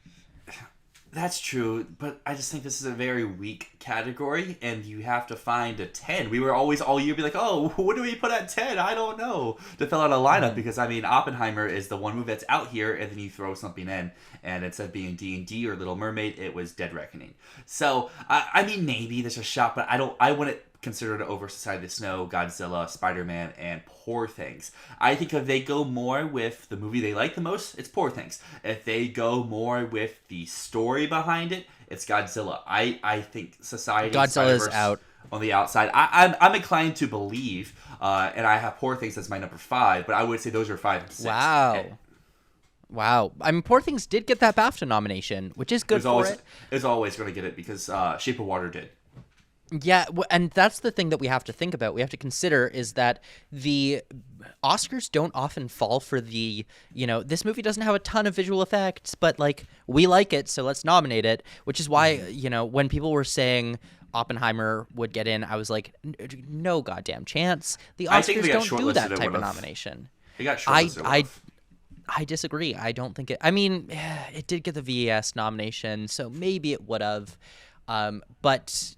That's true, but I just think this is a very weak category, and you have to find a 10. We were always all year be like, oh, what do we put at 10? I don't know. To fill out a lineup, because, I mean, Oppenheimer is the one movie that's out here, and then you throw something in, and instead of being D&D or Little Mermaid, it was Dead Reckoning. So, I mean, maybe there's a shot, but I wouldn't consider it over Society of the Snow, Godzilla, Spider-Man, and Poor Things. I think if they go more with the movie they like the most, it's Poor Things. If they go more with the story behind it, it's Godzilla. I think Society of Godzilla's out on the outside. I'm inclined to believe, and I have Poor Things as my number 5, but I would say those are 5 and 6. Wow. I mean, Poor Things did get that BAFTA nomination, which is good for it. It's always going to get it because Shape of Water did. Yeah, and that's the thing that we have to think about. We have to consider is that the Oscars don't often fall for the, this movie doesn't have a ton of visual effects, but, like, we like it, so let's nominate it, which is why, when people were saying Oppenheimer would get in, I was like, no goddamn chance. The Oscars don't do that type of nomination. They got shortlisted. I disagree. I don't think it... I mean, it did get the VES nomination, so maybe it would have... but,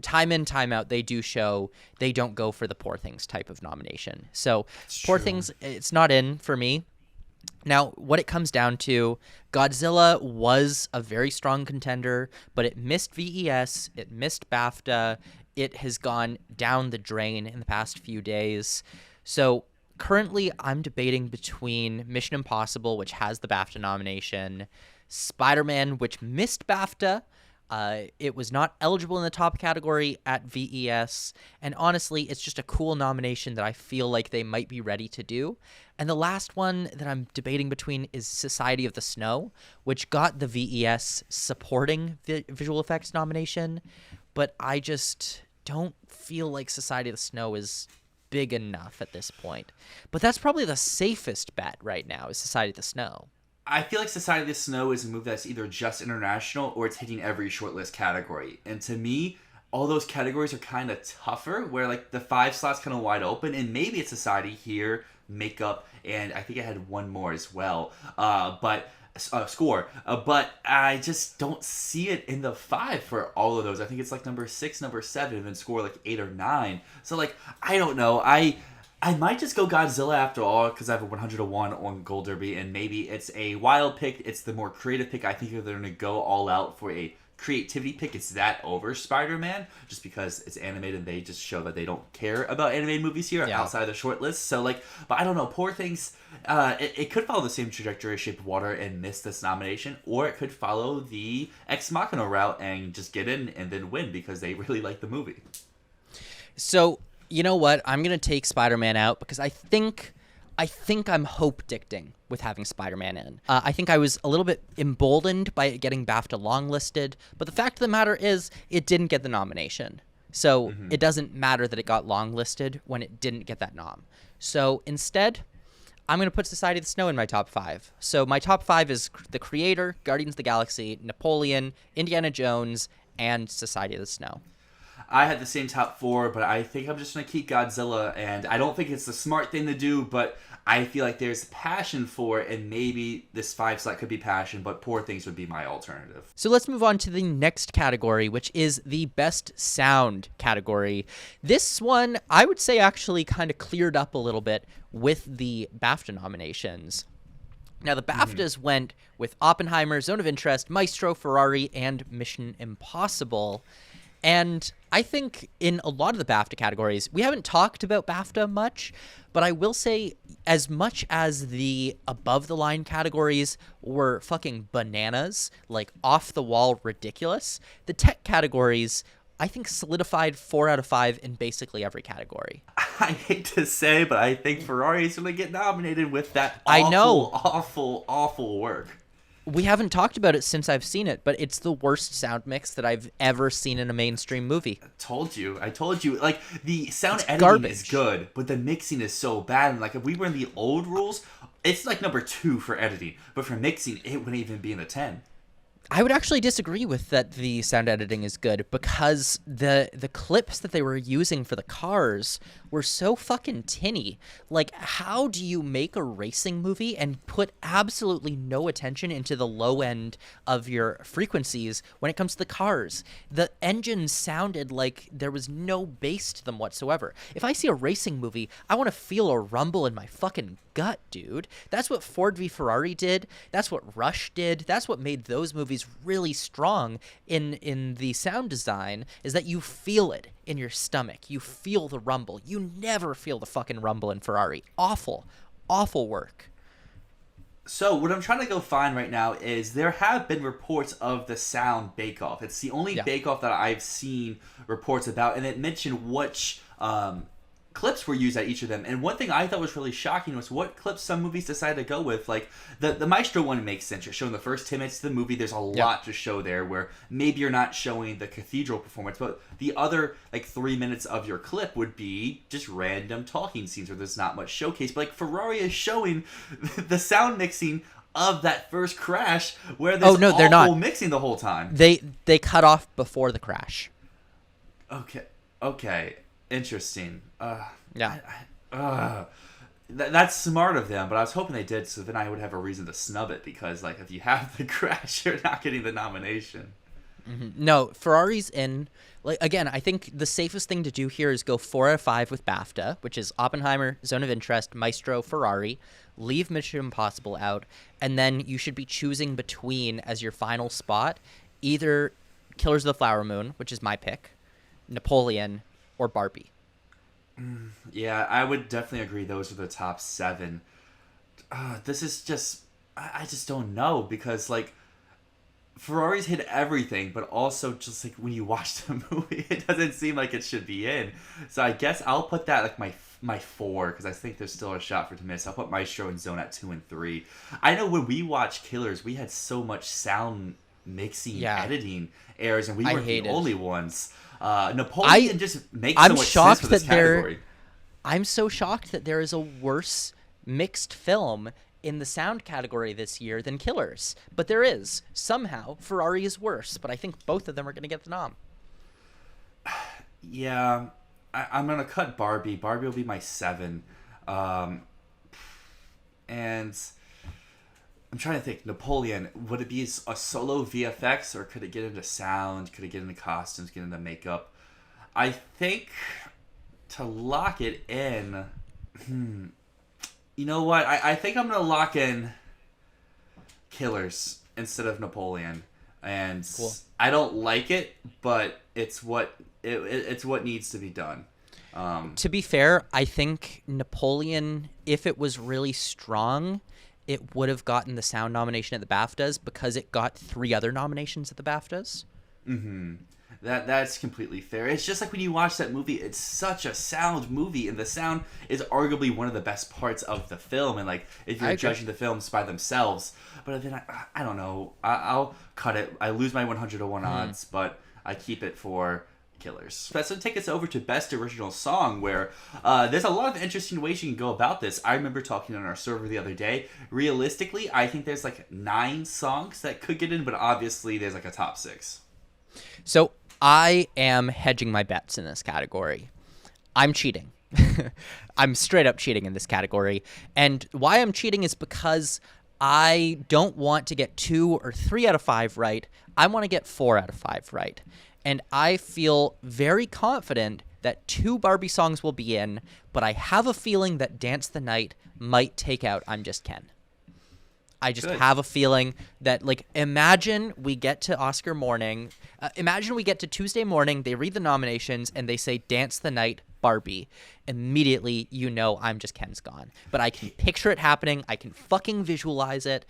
time in, time out, they do show they don't go for the Poor Things type of nomination. So Poor Things, it's not in for me. Now, what it comes down to, Godzilla was a very strong contender, but it missed VES, it missed BAFTA, it has gone down the drain in the past few days. So currently, I'm debating between Mission Impossible, which has the BAFTA nomination, Spider-Man, which missed BAFTA. It was not eligible in the top category at VES, and honestly, it's just a cool nomination that I feel like they might be ready to do. And the last one that I'm debating between is Society of the Snow, which got the VES supporting visual effects nomination, but I just don't feel like Society of the Snow is big enough at this point. But that's probably the safest bet right now, is Society of the Snow. I feel like Society of the Snow is a movie that's either just international or it's hitting every shortlist category. And to me, all those categories are kind of tougher, where like the 5 slots kind of wide open, and maybe it's Society here, makeup, and I think I had one more as well. But score. But I just don't see it in the 5 for all of those. I think it's like number 6, number 7, and then score like 8 or 9. So like, I don't know. I might just go Godzilla after all, because I have a 100-1 on Gold Derby, and maybe it's a wild pick. It's the more creative pick. I think if they're going to go all out for a creativity pick, it's that over Spider-Man, just because it's animated and they just show that they don't care about animated movies here outside of the short list. So, like, but I don't know. Poor Things, it could follow the same trajectory as Shape of Water and miss this nomination, or it could follow the Ex Machina route and just get in and then win because they really like the movie. So... you know what? I'm going to take Spider-Man out because I think I'm hope-dicting with having Spider-Man in. I think I was a little bit emboldened by it getting BAFTA longlisted, but the fact of the matter is it didn't get the nomination. So it doesn't matter that it got longlisted when it didn't get that nom. So instead, I'm going to put Society of the Snow in my top 5. So my top 5 is The Creator, Guardians of the Galaxy, Napoleon, Indiana Jones, and Society of the Snow. I had the same top 4, but I think I'm just going to keep Godzilla, and I don't think it's the smart thing to do, but I feel like there's passion for it, and maybe this 5 slot could be passion, but Poor Things would be my alternative. So let's move on to the next category, which is the Best Sound category. This one, I would say, actually kind of cleared up a little bit with the BAFTA nominations. Now, the BAFTAs went with Oppenheimer, Zone of Interest, Maestro, Ferrari, and Mission Impossible. And I think in a lot of the BAFTA categories, we haven't talked about BAFTA much, but I will say as much as the above-the-line categories were fucking bananas, like off-the-wall ridiculous, the tech categories, I think, solidified 4 out of 5 in basically every category. I hate to say, but I think Ferrari's going to get nominated with that awful work. We haven't talked about it since I've seen it, but it's the worst sound mix that I've ever seen in a mainstream movie. I told you. Like, the sound editing is good, but the mixing is so bad. And, like, if we were in the old rules, it's, like, number 2 for editing. But for mixing, it wouldn't even be in the 10. I would actually disagree with that the sound editing is good, because the clips that they were using for the cars were so fucking tinny. Like, how do you make a racing movie and put absolutely no attention into the low end of your frequencies when it comes to the cars? The engines sounded like there was no bass to them whatsoever. If I see a racing movie, I want to feel a rumble in my fucking gut, dude. That's what Ford v Ferrari did. That's what Rush did. That's what made those movies really strong in the sound design, is that you feel it in your stomach. You feel the rumble. You never feel the fucking rumble in Ferrari. Awful work. So what I'm trying to go find right now is there have been reports of the sound bake-off. It's the only bake-off that I've seen reports about, and it mentioned which clips were used at each of them. And one thing I thought was really shocking was what clips some movies decided to go with. Like the Maestro one makes sense. You're showing the first 10 minutes of the movie. There's a lot to show there, where maybe you're not showing the cathedral performance, but the other like 3 minutes of your clip would be just random talking scenes where there's not much showcase. But like Ferrari is showing the sound mixing of that first crash, where there's they're not mixing the whole time. They cut off before the crash. Okay. Interesting. That's smart of them, but I was hoping they did, so then I would have a reason to snub it, because like if you have the crash, you're not getting the nomination. Mm-hmm. No, Ferrari's in. Like, again, I think the safest thing to do here is go 4 out of 5 with BAFTA, which is Oppenheimer, Zone of Interest, Maestro, Ferrari. Leave Mission Impossible out, and then you should be choosing between, as your final spot, either Killers of the Flower Moon, which is my pick, Napoleon, or Barbie. Yeah, I would definitely agree those are the top 7. This is just... I just don't know, because, like, Ferrari's hit everything, but also just, like, when you watch the movie, it doesn't seem like it should be in. So I guess I'll put that, like, my 4, because I think there's still a shot for it to miss. I'll put Maestro and Zone at 2 and 3. I know when we watched Killers, we had so much sound mixing, editing errors, and we weren't the only ones. Napoleon just makes so much sense for this category. I'm so shocked that there is a worse mixed film in the sound category this year than Killers. But there is. Somehow, Ferrari is worse, but I think both of them are going to get the nom. Yeah, I'm going to cut Barbie. Barbie will be my 7. And I'm trying to think. Napoleon, would it be a solo VFX, or could it get into sound? Could it get into costumes, get into makeup? I think to lock it in... You know what? I think I'm going to lock in Killers instead of Napoleon. And cool. I don't like it, but it's what needs to be done. To be fair, I think Napoleon, if it was really strong, it would have gotten the sound nomination at the BAFTAs, because it got 3 other nominations at the BAFTAs. Mm-hmm. That's completely fair. It's just like when you watch that movie, it's such a sound movie, and the sound is arguably one of the best parts of the film. And like, if you're judging the films by themselves, but then I don't know, I'll cut it. I lose my 100-1 odds, but I keep it for Killers. That's going to take us over to Best Original Song, where there's a lot of interesting ways you can go about this. I remember talking on our server the other day. Realistically, I think there's like 9 songs that could get in, but obviously there's like a top 6. So I am hedging my bets in this category. I'm cheating. I'm straight up cheating in this category. And why I'm cheating is because I don't want to get 2 or 3 out of 5 right. I want to get 4 out of 5 right. And I feel very confident that 2 Barbie songs will be in, but I have a feeling that Dance the Night might take out I'm Just Ken. I just have a feeling that, like, imagine we get to Oscar morning. Imagine we get to Tuesday morning, they read the nominations, and they say Dance the Night, Barbie. Immediately, you know I'm Just Ken's gone. But I can picture it happening. I can fucking visualize it.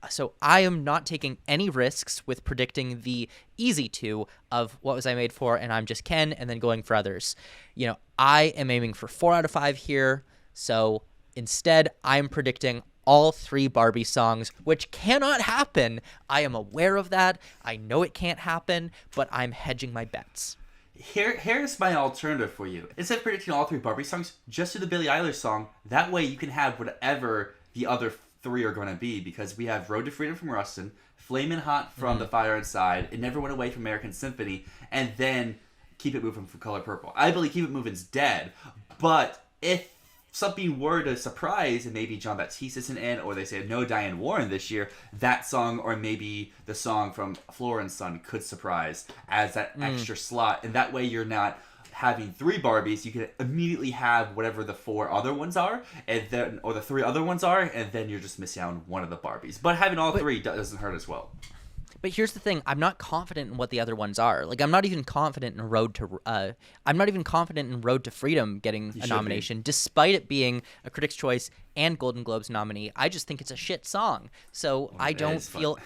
So I am not taking any risks with predicting the easy 2 of What Was I Made For and I'm Just Ken, and then going for others. You know, I am aiming for 4 out of 5 here. So instead, I'm predicting all 3 Barbie songs, which cannot happen. I am aware of that. I know it can't happen, but I'm hedging my bets. Here's my alternative for you. Instead of predicting all 3 Barbie songs, just do the Billie Eilish song. That way you can have whatever the other three are going to be, because we have Road to Freedom from Rustin, Flamin' Hot from The Fire Inside, It Never Went Away from American Symphony, and then Keep It Moving from Color Purple. I believe Keep It Moving's dead, but if something were to surprise, and maybe Jon Batiste isn't in, or they say no Diane Warren this year, that song, or maybe the song from Flora and Son, could surprise as that extra slot, and that way you're not having three Barbies. You can immediately have whatever the four other ones are, and then, or the three other ones are, and then you're just missing out on one of the Barbies. But having all three doesn't hurt as well. But here's the thing: I'm not confident in what the other ones are. Like, I'm not even confident in Road to Freedom getting a nomination, despite it being a Critics' Choice and Golden Globes nominee. I just think it's a shit song, so I don't feel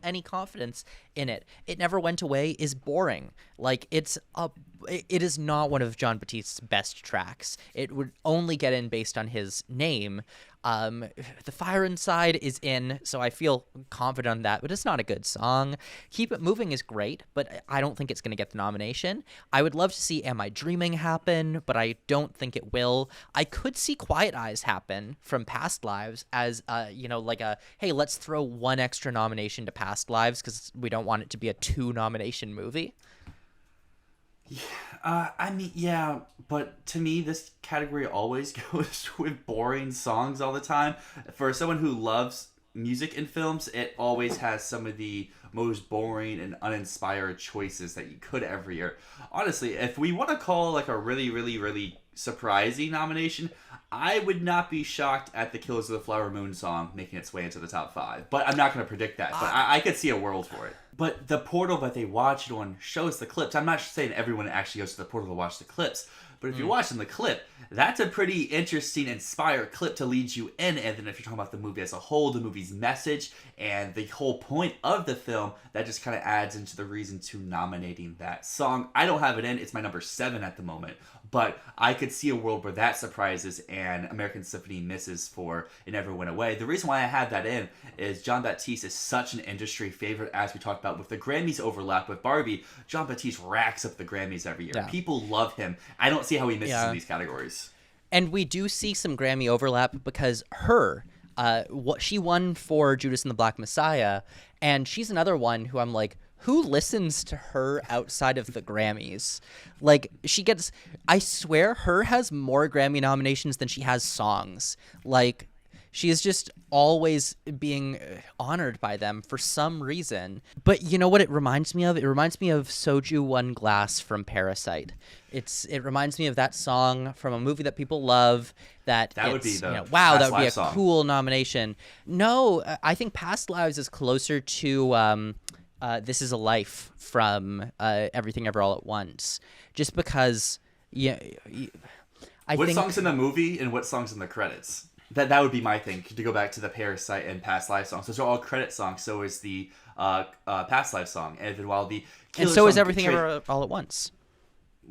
any confidence in it. It Never Went Away is boring. Like, it is not one of Jon Batiste's best tracks. It would only get in based on his name. The Fire Inside is in, so I feel confident on that, but it's not a good song. Keep It Moving is great, but I don't think it's going to get the nomination. I would love to see Am I Dreaming happen, but I don't think it will. I could see Quiet Eyes happen from Past Lives as, like a, hey, let's throw one extra nomination to Past Lives because we don't want it to be a 2-nomination movie. Yeah, but to me, this category always goes with boring songs all the time. For someone who loves music in films, it always has some of the most boring and uninspired choices that you could every year. Honestly, if we want to call like a really, really, really surprising nomination, I would not be shocked at the Killers of the Flower Moon song making its way into the top 5. But I'm not going to predict that. But I could see a world for it. But the portal that they watched on shows the clips. I'm not saying everyone actually goes to the portal to watch the clips. But if you're watching the clip, that's a pretty interesting, inspired clip to lead you in. And then if you're talking about the movie as a whole, the movie's message, and the whole point of the film, that just kind of adds into the reason to nominating that song. I don't have it in. It's my number 7 at the moment. But I could see a world where that surprises and American Symphony misses for It Never Went Away. The reason why I had that in is Jon Batiste is such an industry favorite, as we talked about with the Grammys overlap with Barbie. Jon Batiste racks up the Grammys every year. Yeah. People love him. I don't see how he misses in these categories. And we do see some Grammy overlap because she won for Judas and the Black Messiah, and she's another one who I'm like, who listens to her outside of the Grammys? Like, I swear, her has more Grammy nominations than she has songs. Like, she is just always being honored by them for some reason. But you know what it reminds me of? It reminds me of Soju One Glass from Parasite. It reminds me of that song from a movie that people love. That would be wow, that would be a cool nomination. No, I think Past Lives is closer to This Is a Life from Everything Ever All at Once. Just because, what songs in the movie and what songs in the credits? That would be my thing, to go back to the Parasite and Past Life songs. Those are all credit songs. So is the Past Life song. And then while the Killer and so is Everything Ever All at Once.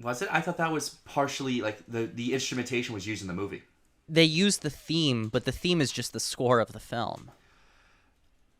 Was it? I thought that was partially, like, the instrumentation was used in the movie. They used the theme, but the theme is just the score of the film.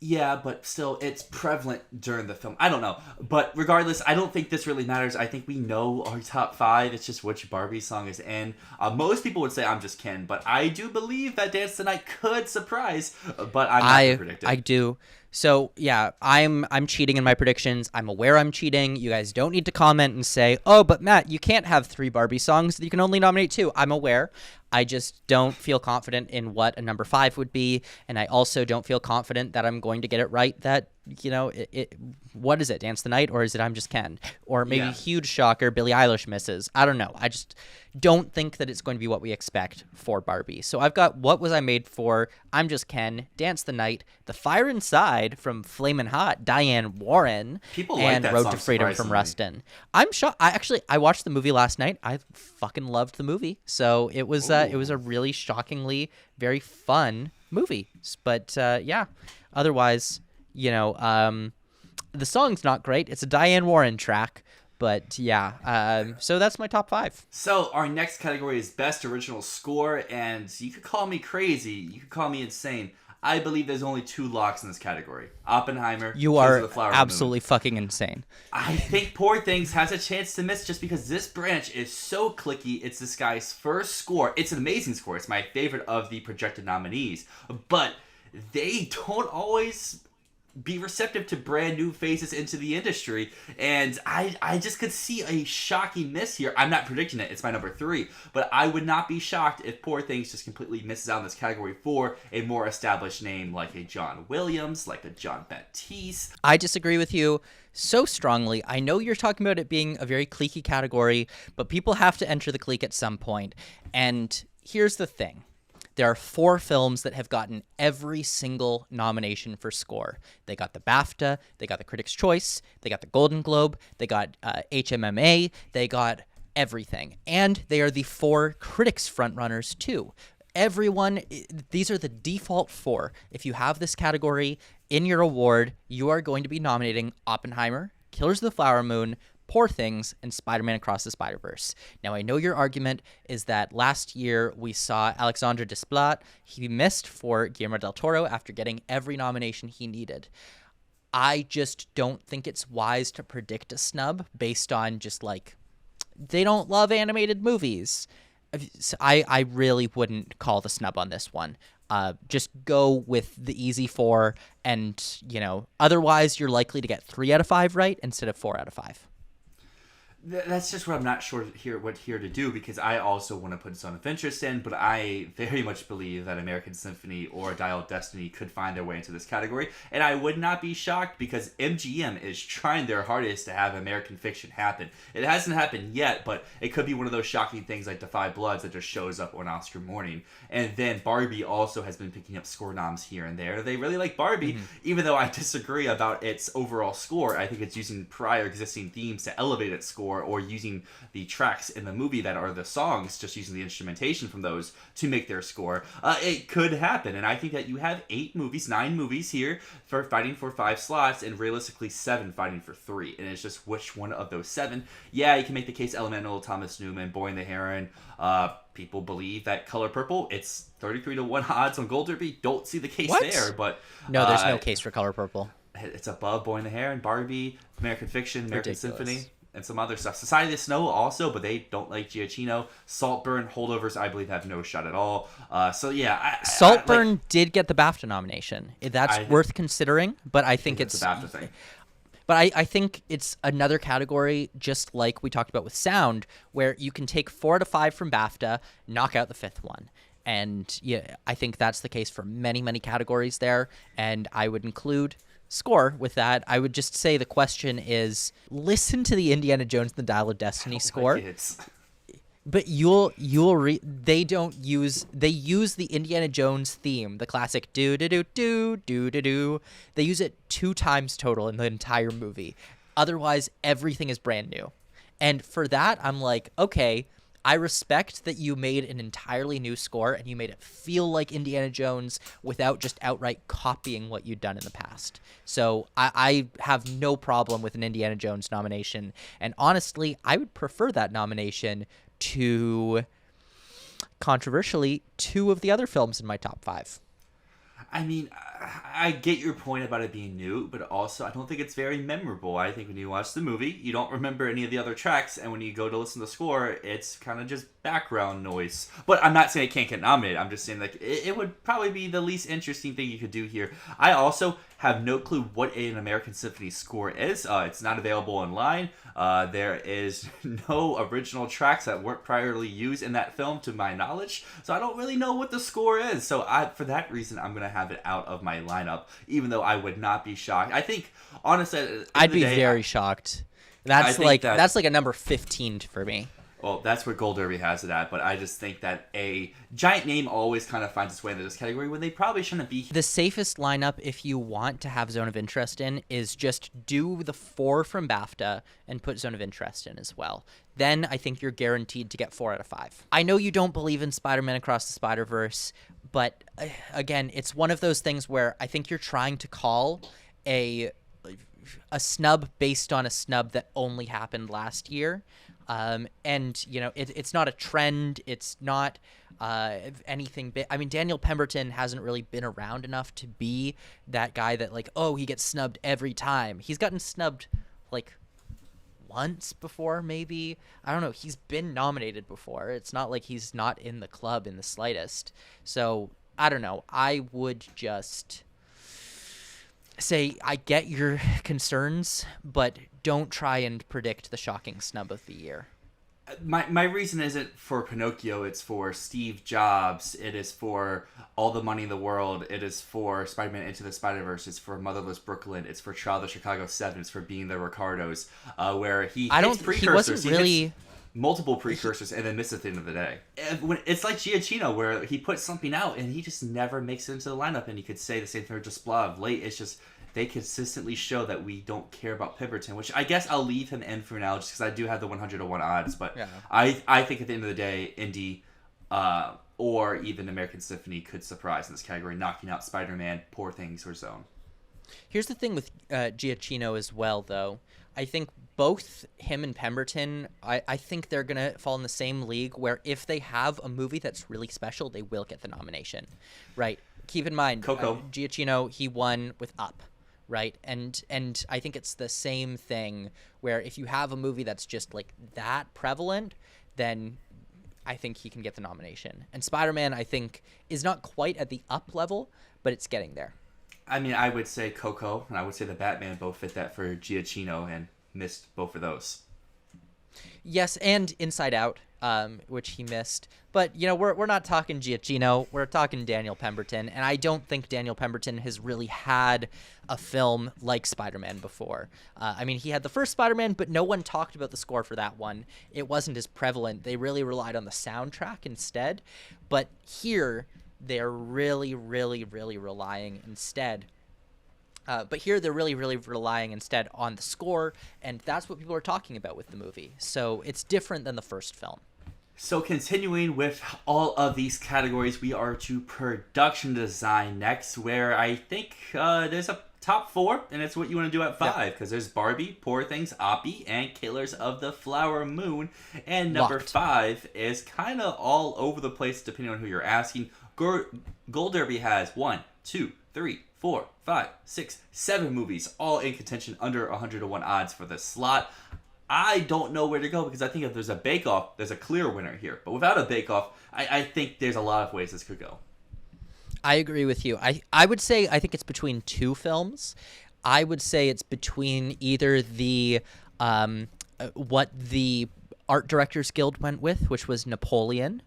Yeah, but still, it's prevalent during the film. I don't know. But regardless, I don't think this really matters. I think we know our top 5. It's just which Barbie song is in. Most people would say I'm Just Ken, but I do believe that Dance the Night could surprise, but I'm not going to predict it. I do. So, yeah, I'm cheating in my predictions. I'm aware I'm cheating. You guys don't need to comment and say, oh, but Matt, you can't have 3 Barbie songs. You can only nominate 2. I'm aware. I just don't feel confident in what a number 5 would be, and I also don't feel confident that I'm going to get it right. That, what is it, Dance the Night, or is it I'm Just Ken? Or maybe huge shocker, Billie Eilish misses. I don't know. I just don't think that it's going to be what we expect for Barbie. So I've got What Was I Made For, I'm Just Ken, Dance the Night, The Fire Inside from Flamin' Hot, Diane Warren, and Road to Freedom from Rustin. I'm shocked. I watched the movie last night. I fucking loved the movie. So it was a really shockingly very fun movie. But otherwise, the song's not great. It's a Diane Warren track. But so that's my top 5. So our next category is Best Original Score, and you could call me crazy, you could call me insane. I believe there's only 2 locks in this category. Oppenheimer, You Killers are of the Flower absolutely Moon. fucking insane. I think Poor Things has a chance to miss just because this branch is so clicky. It's this guy's first score. It's an amazing score. It's my favorite of the projected nominees. But they don't always be receptive to brand new faces into the industry, and I just could see a shocking miss here. I'm not predicting it, it's my number 3, but I would not be shocked if Poor Things just completely misses out in this category for a more established name like a John Williams, like a John Baptiste. I disagree with you so strongly. I know you're talking about it being a very cliquey category, but people have to enter the clique at some point. And here's the thing. There are 4 films that have gotten every single nomination for score. They got the BAFTA, they got the Critics' Choice, they got the Golden Globe, they got HMMA, they got everything. And they are the 4 critics frontrunners too. Everyone, these are the default 4. If you have this category in your award, you are going to be nominating Oppenheimer, Killers of the Flower Moon, Poor Things, and Spider-Man Across the Spider-Verse. Now, I know your argument is that last year we saw Alexandre Desplat. He missed for Guillermo del Toro after getting every nomination he needed. I just don't think it's wise to predict a snub based on just like, they don't love animated movies. I really wouldn't call the snub on this one. Just go with the easy 4, and, otherwise you're likely to get 3 out of 5 right instead of 4 out of 5. That's just what I'm not sure what here to do, because I also want to put Zone of Interest in, but I very much believe that American Symphony or Dial of Destiny could find their way into this category, and I would not be shocked because MGM is trying their hardest to have American Fiction happen. It hasn't happened yet, but it could be one of those shocking things like Defy Bloods that just shows up on Oscar morning. And then Barbie also has been picking up score noms here and there. They really like Barbie, even though I disagree about its overall score. I think it's using prior existing themes to elevate its score, or using the tracks in the movie that are the songs, just using the instrumentation from those to make their score. It could happen, and I think that you have 9 movies here for fighting for 5 slots, and realistically 7 fighting for 3, and it's just which one of those 7. Yeah, you can make the case Elemental, Thomas Newman, Boy and the Heron. People believe that Color Purple, it's 33-1 odds on Gold Derby. Don't see the case there, but no, there's no case for Color Purple. It's above Boy and the Heron, Barbie, American Fiction, American Ridiculous. Symphony, and some other stuff. Society of the Snow also, but they don't like Giacchino. Saltburn, Holdovers, I believe, have no shot at all. So yeah, Saltburn did get the BAFTA nomination. That's worth considering, but I think it's a BAFTA thing. But I think it's another category, just like we talked about with sound, where you can take 4 out of 5 from BAFTA, knock out the 5th one. And yeah, I think that's the case for many, many categories there. And I would include score with that. I would just say the question is, listen to the Indiana Jones and the Dial of Destiny score. But they use the Indiana Jones theme, the classic do do do do do do do. They use it 2 times total in the entire movie. Otherwise, everything is brand new. And for that, I'm like, okay, I respect that you made an entirely new score and you made it feel like Indiana Jones without just outright copying what you'd done in the past. So I have no problem with an Indiana Jones nomination. And honestly, I would prefer that nomination to, controversially, 2 of the other films in my top 5. I mean, I get your point about it being new, but also I don't think it's very memorable. I think when you watch the movie, you don't remember any of the other tracks, and when you go to listen to the score, it's kind of just background noise. But I'm not saying it can't get nominated. I'm just saying like it would probably be the least interesting thing you could do here. I also have no clue what an American Symphony score is. It's not available online. There is no original tracks that weren't priorly used in that film, to my knowledge. So I don't really know what the score is. So for that reason, I'm going to have it out of my lineup, even though I would not be shocked. I think, honestly, I'd be very shocked. That's like a number 15 for me. Well, that's where Gold Derby has it at, but I just think that a giant name always kind of finds its way into this category when they probably shouldn't be. The safest lineup, if you want to have Zone of Interest in, is just do the 4 from BAFTA and put Zone of Interest in as well. Then I think you're guaranteed to get 4 out of 5. I know you don't believe in Spider-Man Across the Spider-Verse, but again, it's one of those things where I think you're trying to call a snub based on a snub that only happened last year. And it's not a trend. It's not anything big. I mean, Daniel Pemberton hasn't really been around enough to be that guy that like, oh, he gets snubbed every time. He's gotten snubbed like once before, maybe. I don't know. He's been nominated before. It's not like he's not in the club in the slightest. So I don't know. I would just say I get your concerns, but don't try and predict the shocking snub of the year. My reason isn't for Pinocchio. It's for Steve Jobs. It is for All the Money in the World. It is for Spider-Man Into the Spider-Verse. It's for Motherless Brooklyn. It's for Child of Chicago 7. It's for Being the Ricardos, where he hits precursors. He hits multiple precursors and then misses at the end of the day. It's like Giacchino, where he puts something out and he just never makes it into the lineup. And you could say the same thing for Jasplav. Late, it's just they consistently show that we don't care about Pemberton, which I guess I'll leave him in for now just because I do have the 100-1 odds. But yeah. I think at the end of the day, Indy or even American Symphony could surprise in this category, knocking out Spider-Man, Poor Things, or Zone. Here's the thing with Giacchino as well, though. I think both him and Pemberton, I think they're going to fall in the same league where if they have a movie that's really special, they will get the nomination, right? Keep in mind, Coco. Giacchino, he won with Up. Right. And I think it's the same thing where if you have a movie that's just like that prevalent, then I think he can get the nomination. And Spider-Man, I think, is not quite at the Up level, but it's getting there. I mean, I would say Coco and I would say The Batman both fit that for Giacchino and missed both of those. Yes, and Inside Out, which he missed. But, we're not talking Giacchino. We're talking Daniel Pemberton. And I don't think Daniel Pemberton has really had a film like Spider-Man before. I mean, he had the first Spider-Man, but no one talked about the score for that one. It wasn't as prevalent. They really relied on the soundtrack instead. But here, they're really, really, really relying instead on the score, and that's what people are talking about with the movie. So it's different than the first film. So continuing with all of these categories, we are to production design next, where I think there's a top 4, and it's what you want to do at 5, because there's Barbie, Poor Things, Oppie, and Killers of the Flower Moon. And number 5 is kind of all over the place depending on who you're asking. Gold Derby has 1, 2, 3, 4, 5, 6, 7 movies, all in contention under 100-1 odds for this slot. I don't know where to go because I think if there's a bake-off, there's a clear winner here. But without a bake-off, I think there's a lot of ways this could go. I agree with you. I would say I think it's between 2 films. I would say it's between either the what the Art Directors Guild went with, which was Napoleon,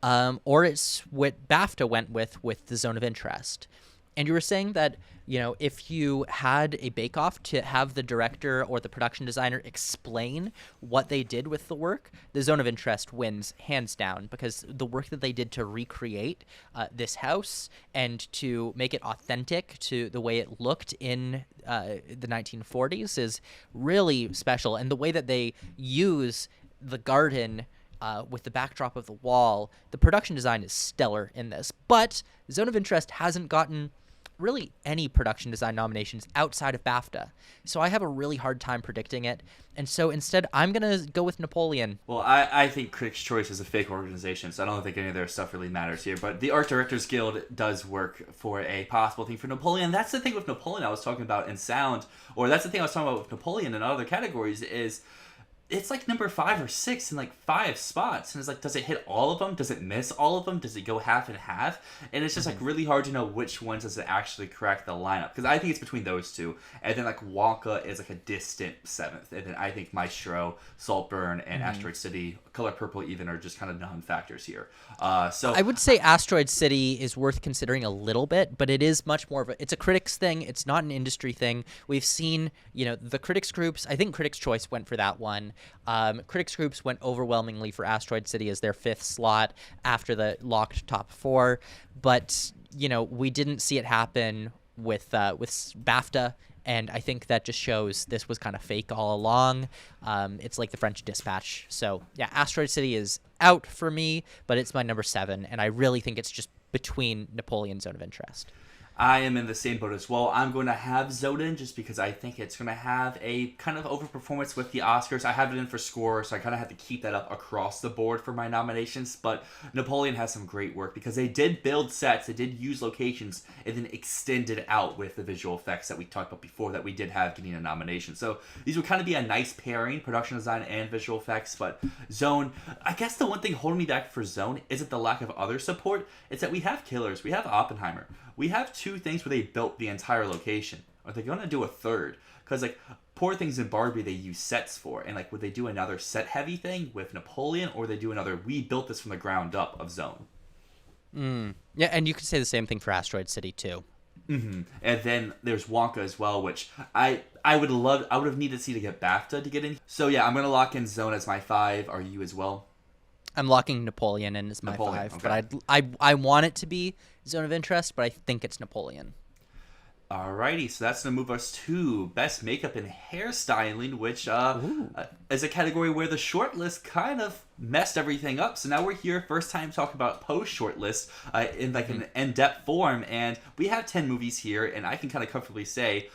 or it's what BAFTA went with The Zone of Interest. And you were saying that, if you had a bake-off to have the director or the production designer explain what they did with the work, The Zone of Interest wins hands down, because the work that they did to recreate this house and to make it authentic to the way it looked in the 1940s is really special. And the way that they use the garden with the backdrop of the wall, the production design is stellar in this. But Zone of Interest hasn't gotten really any production design nominations outside of BAFTA. So I have a really hard time predicting it. And so instead, I'm going to go with Napoleon. Well, I think Critics' Choice is a fake organization, so I don't think any of their stuff really matters here. But the Art Directors Guild does work for a possible thing for Napoleon. That's the thing with Napoleon I was talking about in sound, or that's the thing I was talking about with Napoleon and other categories is it's like number 5 or 6 in like 5 spots. And it's like, does it hit all of them? Does it miss all of them? Does it go half and half? And it's just like really hard to know which ones does it actually crack the lineup. Because I think it's between those two. And then like Wonka is like a distant 7th. And then I think Maestro, Saltburn, and Asteroid City, Color Purple even are just kind of non-factors here. So I would say Asteroid City is worth considering a little bit, but it is much more of it's a critics thing. It's not an industry thing. We've seen, the critics groups, I think Critics' Choice went for that one. Critics groups went overwhelmingly for Asteroid City as their 5th slot after the locked top 4, but we didn't see it happen with BAFTA, and I think that just shows this was kind of fake all along. It's like the French Dispatch. So yeah, Asteroid City is out for me, but it's my number 7, and I really think it's just between Napoleon, Zone of Interest. I am in the same boat as well. I'm going to have Zoden just because I think it's going to have a kind of overperformance with the Oscars. I have it in for score, so I kind of have to keep that up across the board for my nominations. But Napoleon has some great work because they did build sets, they did use locations, and then extended out with the visual effects that we talked about before that we did have getting a nomination. So these would kind of be a nice pairing, production design and visual effects. But Zone, I guess the one thing holding me back for Zone isn't the lack of other support. It's that we have Killers, we have Oppenheimer. We have two things where they built the entire location. Are they going to do a third? Because, like, Poor Things in Barbie, they use sets for. And, like, would they do another set-heavy thing with Napoleon? Or they do another, we built this from the ground up of Zone? Yeah, and you could say the same thing for Asteroid City, too. Mm-hmm. And then there's Wonka as well, which I would have needed to see to get BAFTA to get in. So, yeah, I'm going to lock in Zone as my 5. Are you as well? I'm locking Napoleon in as my 5, okay. but I want it to be Zone of Interest, but I think it's Napoleon. Alrighty, so that's going to move us to Best Makeup and Hairstyling, which is a category where the shortlist kind of messed everything up. So now we're here, first time talking about post-shortlist in like an in-depth form, and we have 10 movies here, and I can kind of comfortably say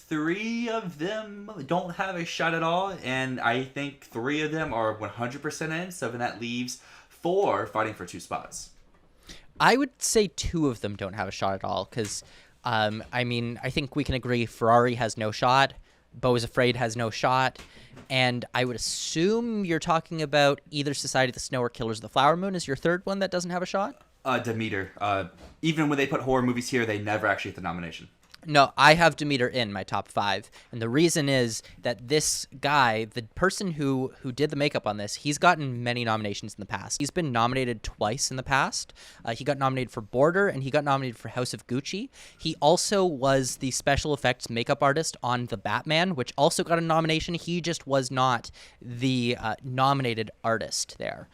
3 of them don't have a shot at all, and I think 3 of them are 100% in, so then that leaves 4 fighting for 2 spots. I would say 2 of them don't have a shot at all, because, I mean, I think we can agree Ferrari has no shot, Beau is Afraid has no shot, and I would assume you're talking about either Society of the Snow or Killers of the Flower Moon is your third one that doesn't have a shot? Demeter. Even when they put horror movies here, they never actually get the nomination. No, I have Demeter in my top 5, and the reason is that this guy, the person who did the makeup on this, he's gotten many nominations in the past. He's been nominated twice in the past. He got nominated for Border, and he got nominated for House of Gucci. He also was the special effects makeup artist on The Batman, which also got a nomination. He just was not the nominated artist there.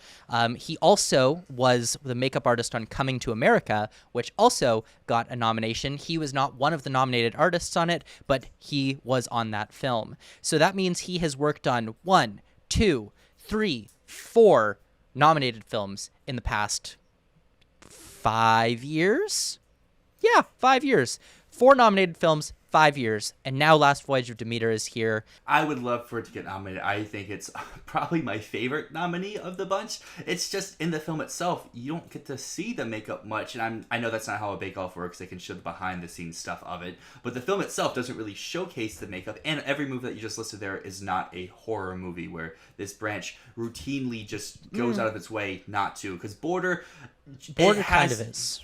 He also was the makeup artist on Coming to America, which also got a nomination. He was not one of the nominated artists on it, but he was on that film. So that means he has worked on 1, 2, 3, 4 nominated films in the past 5 years? Yeah, 5 years. 4 nominated films, 5 years, and now Last Voyage of Demeter is here. I would love for it to get nominated. I think it's probably my favorite nominee of the bunch. It's just in the film itself, you don't get to see the makeup much, and I know that's not how a bake-off works. They can show the behind-the-scenes stuff of it, but the film itself doesn't really showcase the makeup, and every movie that you just listed there is not a horror movie where this branch routinely just goes out of its way not to, because Border kind of is.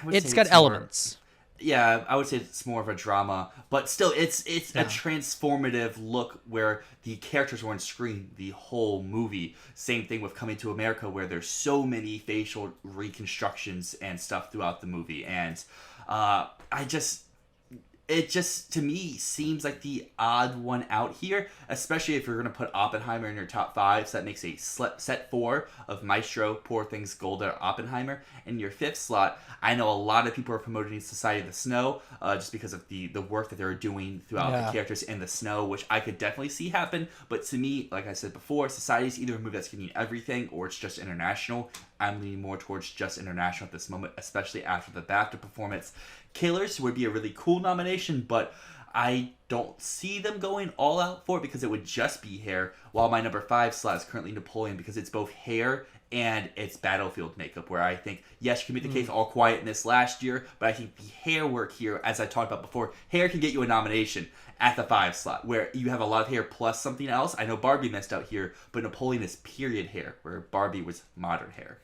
It's got elements. Yeah, I would say it's more of a drama, but still, it's a transformative look where the characters were on screen the whole movie. Same thing with Coming to America, where there's so many facial reconstructions and stuff throughout the movie, and it just, to me, seems like the odd one out here, especially if you're going to put Oppenheimer in your top 5, so that makes a set 4 of Maestro, Poor Things, Golda, Oppenheimer. In your 5th slot, I know a lot of people are promoting Society of the Snow, just because of the work that they're doing throughout the characters in the snow, which I could definitely see happen, but to me, like I said before, Society is either a movie that's getting everything, or it's just international. I'm leaning more towards just international at this moment, especially after the BAFTA performance. Killers would be a really cool nomination, but I don't see them going all out for it because it would just be hair, while my number 5 slot is currently Napoleon because it's both hair and it's battlefield makeup, where I think, yes, you can make the case All Quiet in this last year, but I think the hair work here, as I talked about before, hair can get you a nomination at the 5 slot, where you have a lot of hair plus something else. I know Barbie messed out here, but Napoleon is period hair, where Barbie was modern hair.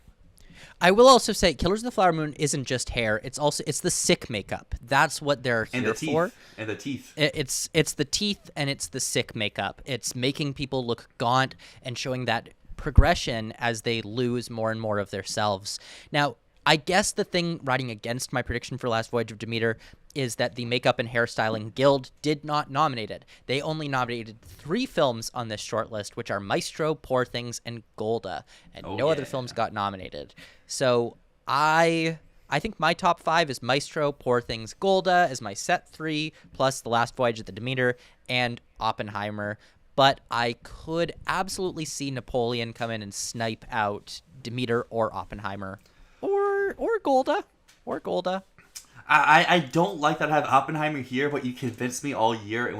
I will also say Killers of the Flower Moon isn't just hair. It's the sick makeup. That's what they're here for. And the teeth. It's the teeth and it's the sick makeup. It's making people look gaunt and showing that progression as they lose more and more of their selves. Now, I guess the thing riding against my prediction for Last Voyage of Demeter is that the Makeup and Hairstyling Guild did not nominate it. They only nominated 3 films on this shortlist, which are Maestro, Poor Things, and Golda, and no other films got nominated. So I think my top 5 is Maestro, Poor Things, Golda as my set 3, plus The Last Voyage of the Demeter and Oppenheimer. But I could absolutely see Napoleon come in and snipe out Demeter or Oppenheimer. Or Golda. I don't like that I have Oppenheimer here, but you convinced me all year, and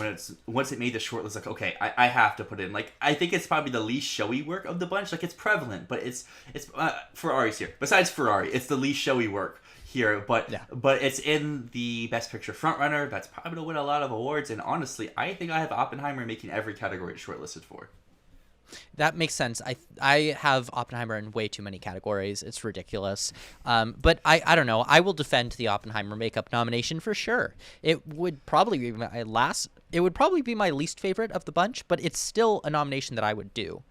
once it made the short list, like, okay, I have to put it in. Like, I think it's probably the least showy work of the bunch. Like, it's prevalent, but it's Ferrari's here. Besides Ferrari, it's the least showy work here, but it's in the Best Picture frontrunner. That's probably gonna win a lot of awards, and honestly, I think I have Oppenheimer making every category it's shortlisted for. That makes sense. I have Oppenheimer in way too many categories. It's ridiculous. But I don't know. I will defend the Oppenheimer makeup nomination for sure. It would probably be my least favorite of the bunch, but it's still a nomination that I would do.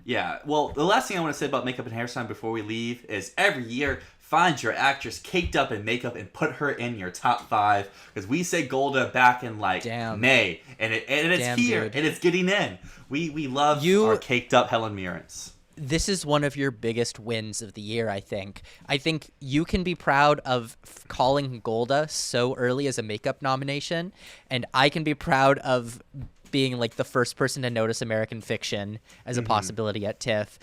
Yeah. Well, the last thing I want to say about makeup and hairstyling before we leave is every year, find your actress caked up in makeup and put her in your top 5. Because we said Golda back in May, and it's here, dude. And it's getting in. We love our caked up Helen Mirrens. This is one of your biggest wins of the year, I think. I think you can be proud of calling Golda so early as a makeup nomination, and I can be proud of being like the first person to notice American Fiction as a possibility at TIFF.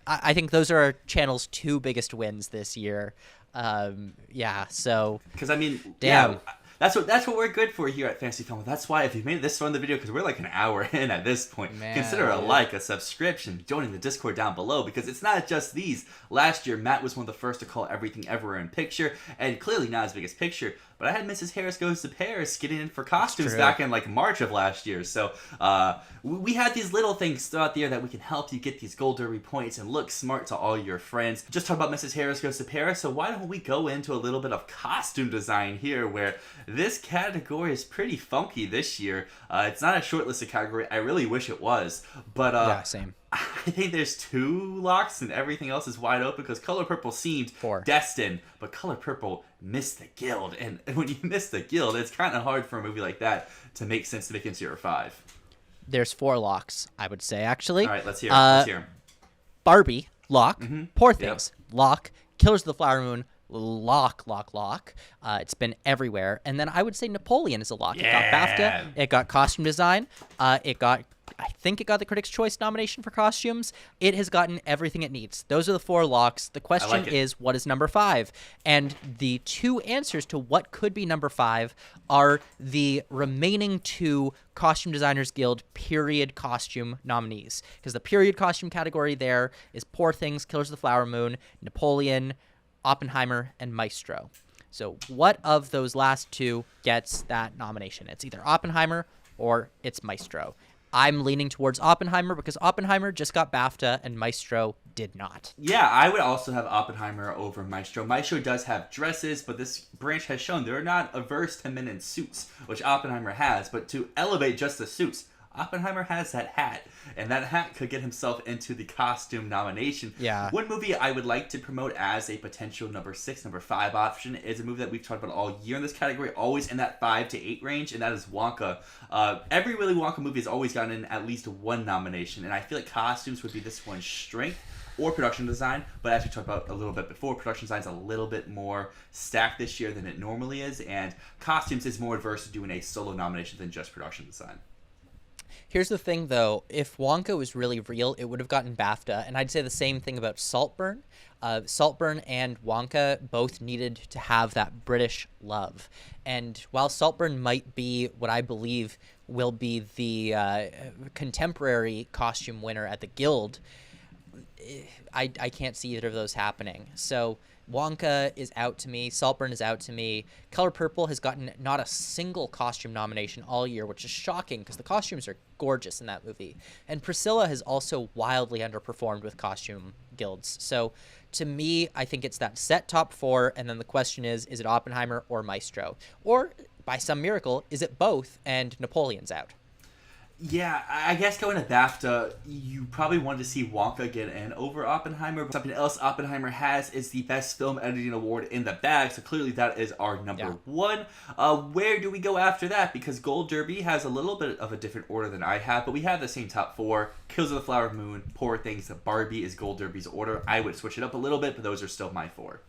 I think those are our channel's 2 biggest wins this year. So because I mean, damn. Yeah, that's what we're good for here at Fantasy Filmball. That's why if you made it this far in the video, because we're like an hour in at this point, consider a like, a subscription, joining the Discord down below, because it's not just these. Last year, Matt was one of the first to call Everything Everywhere in Picture, and clearly not his biggest picture. But I had Mrs. Harris Goes to Paris getting in for costumes back in March of last year. So we had these little things throughout the year that we can help you get these Gold Derby points and look smart to all your friends. Just talk about Mrs. Harris Goes to Paris. So why don't we go into a little bit of costume design here, where this category is pretty funky this year. It's not a shortlisted category. I really wish it was. But yeah, same. I think there's 2 locks and everything else is wide open because Color Purple seemed destined, but Color Purple missed the guild. And when you miss the guild, it's kind of hard for a movie like that to make sense to make into your 5. There's 4 locks, I would say, actually. All right, let's hear them. Barbie, lock. Poor Things, lock. Killers of the Flower Moon, lock. It's been everywhere. And then I would say Napoleon is a lock. Yeah. It got BAFTA. It got costume design. I think it got the Critics' Choice nomination for costumes. It has gotten everything it needs. Those are the 4 locks. The question is, what is number 5? And the 2 answers to what could be number 5 are the remaining 2 Costume Designers Guild period costume nominees. Because the period costume category there is Poor Things, Killers of the Flower Moon, Napoleon, Oppenheimer, and Maestro. So what of those last 2 gets that nomination? It's either Oppenheimer or it's Maestro. I'm leaning towards Oppenheimer because Oppenheimer just got BAFTA and Maestro did not. Yeah, I would also have Oppenheimer over Maestro. Maestro does have dresses, but this branch has shown they're not averse to men in suits, which Oppenheimer has. But to elevate just the suits, Oppenheimer has that hat, and that hat could get himself into the costume nomination. Yeah. One movie I would like to promote as a potential number 6, number 5 option is a movie that we've talked about all year in this category, always in that 5 to 8 range, and that is Wonka. Every Willy Wonka movie has always gotten in at least 1 nomination, and I feel like costumes would be this one's strength, or production design, but as we talked about a little bit before, production design is a little bit more stacked this year than it normally is, and costumes is more adverse to doing a solo nomination than just production design. Here's the thing, though. If Wonka was really real, it would have gotten BAFTA. And I'd say the same thing about Saltburn. Saltburn and Wonka both needed to have that British love. And while Saltburn might be what I believe will be the contemporary costume winner at the Guild, I can't see either of those happening. So Wonka is out to me. Saltburn is out to me. Color Purple has gotten not a single costume nomination all year, which is shocking because the costumes are gorgeous in that movie. And Priscilla has also wildly underperformed with costume guilds. So to me, I think it's that set top 4, and then the question is it Oppenheimer or Maestro? Or, by some miracle, is it both and Napoleon's out? Yeah, I guess going to BAFTA, you probably wanted to see Wonka get in over Oppenheimer. But something else Oppenheimer has is the Best Film Editing Award in the bag, so clearly that is our number 1. Where do we go after that? Because Gold Derby has a little bit of a different order than I have, but we have the same top 4. Killers of the Flower Moon, Poor Things, Barbie is Gold Derby's order. I would switch it up a little bit, but those are still my 4.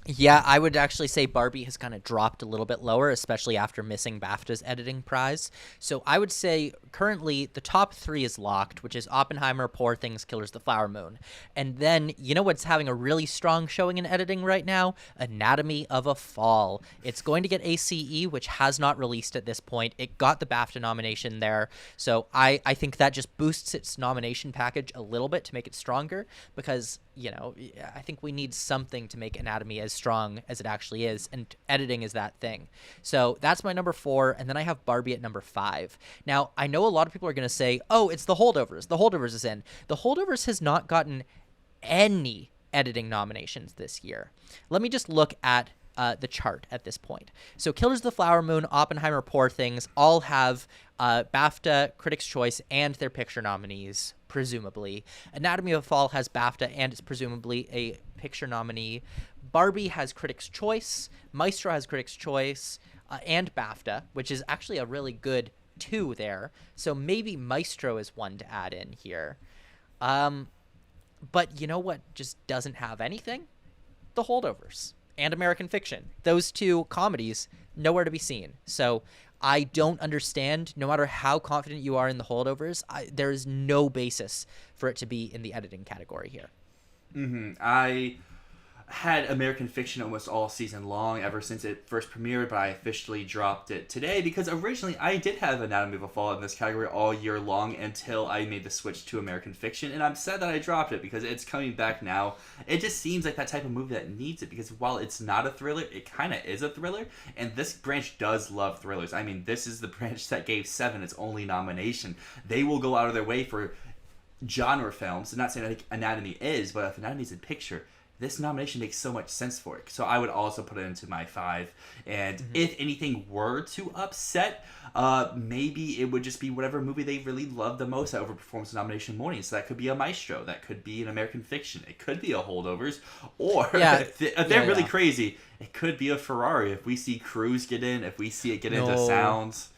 Yeah, I would actually say Barbie has kind of dropped a little bit lower, especially after missing BAFTA's editing prize. So I would say currently the top three is locked, which is Oppenheimer, Poor Things, Killers of the Flower Moon. And then, you know what's having a really strong showing in editing right now? Anatomy of a Fall. It's going to get ACE, which has not released at this point. It got the BAFTA nomination there. So I think that just boosts its nomination package a little bit to make it stronger because, you know, I think we need something to make Anatomy as strong as it actually is, and editing is that thing. So that's my number 4, and then I have Barbie at number 5. Now, I know a lot of people are going to say, oh, it's The Holdovers. The Holdovers is in. The Holdovers has not gotten any editing nominations this year. Let me just look at the chart at this point. So Killers of the Flower Moon, Oppenheimer, Poor Things all have BAFTA, Critics' Choice, and their picture nominees, presumably. Anatomy of a Fall has BAFTA and is presumably a picture nominee. Barbie has Critics' Choice. Maestro has Critics' Choice and BAFTA, which is actually a really good 2 there. So maybe Maestro is one to add in here. But you know what just doesn't have anything? The Holdovers and American Fiction. Those 2 comedies, nowhere to be seen. So I don't understand, no matter how confident you are in The Holdovers, there is no basis for it to be in the editing category here. I had American Fiction almost all season long, ever since it first premiered, but I officially dropped it today because originally I did have Anatomy of a Fall in this category all year long until I made the switch to American Fiction, and I'm sad that I dropped it because it's coming back now. It just seems like that type of movie that needs it because while it's not a thriller, it kind of is a thriller, and this branch does love thrillers. I mean, this is the branch that gave Seven its only nomination. They will go out of their way for genre films. I'm not saying I think Anatomy is, but if Anatomy's in picture, this nomination makes so much sense for it. So I would also put it into my 5. And if anything were to upset, maybe it would just be whatever movie they really love the most that overperforms the nomination morning. So that could be a Maestro. That could be an American Fiction. It could be a Holdovers. Or if they're really crazy, it could be a Ferrari. If we see Cruise get in, if we see it get into Sounds.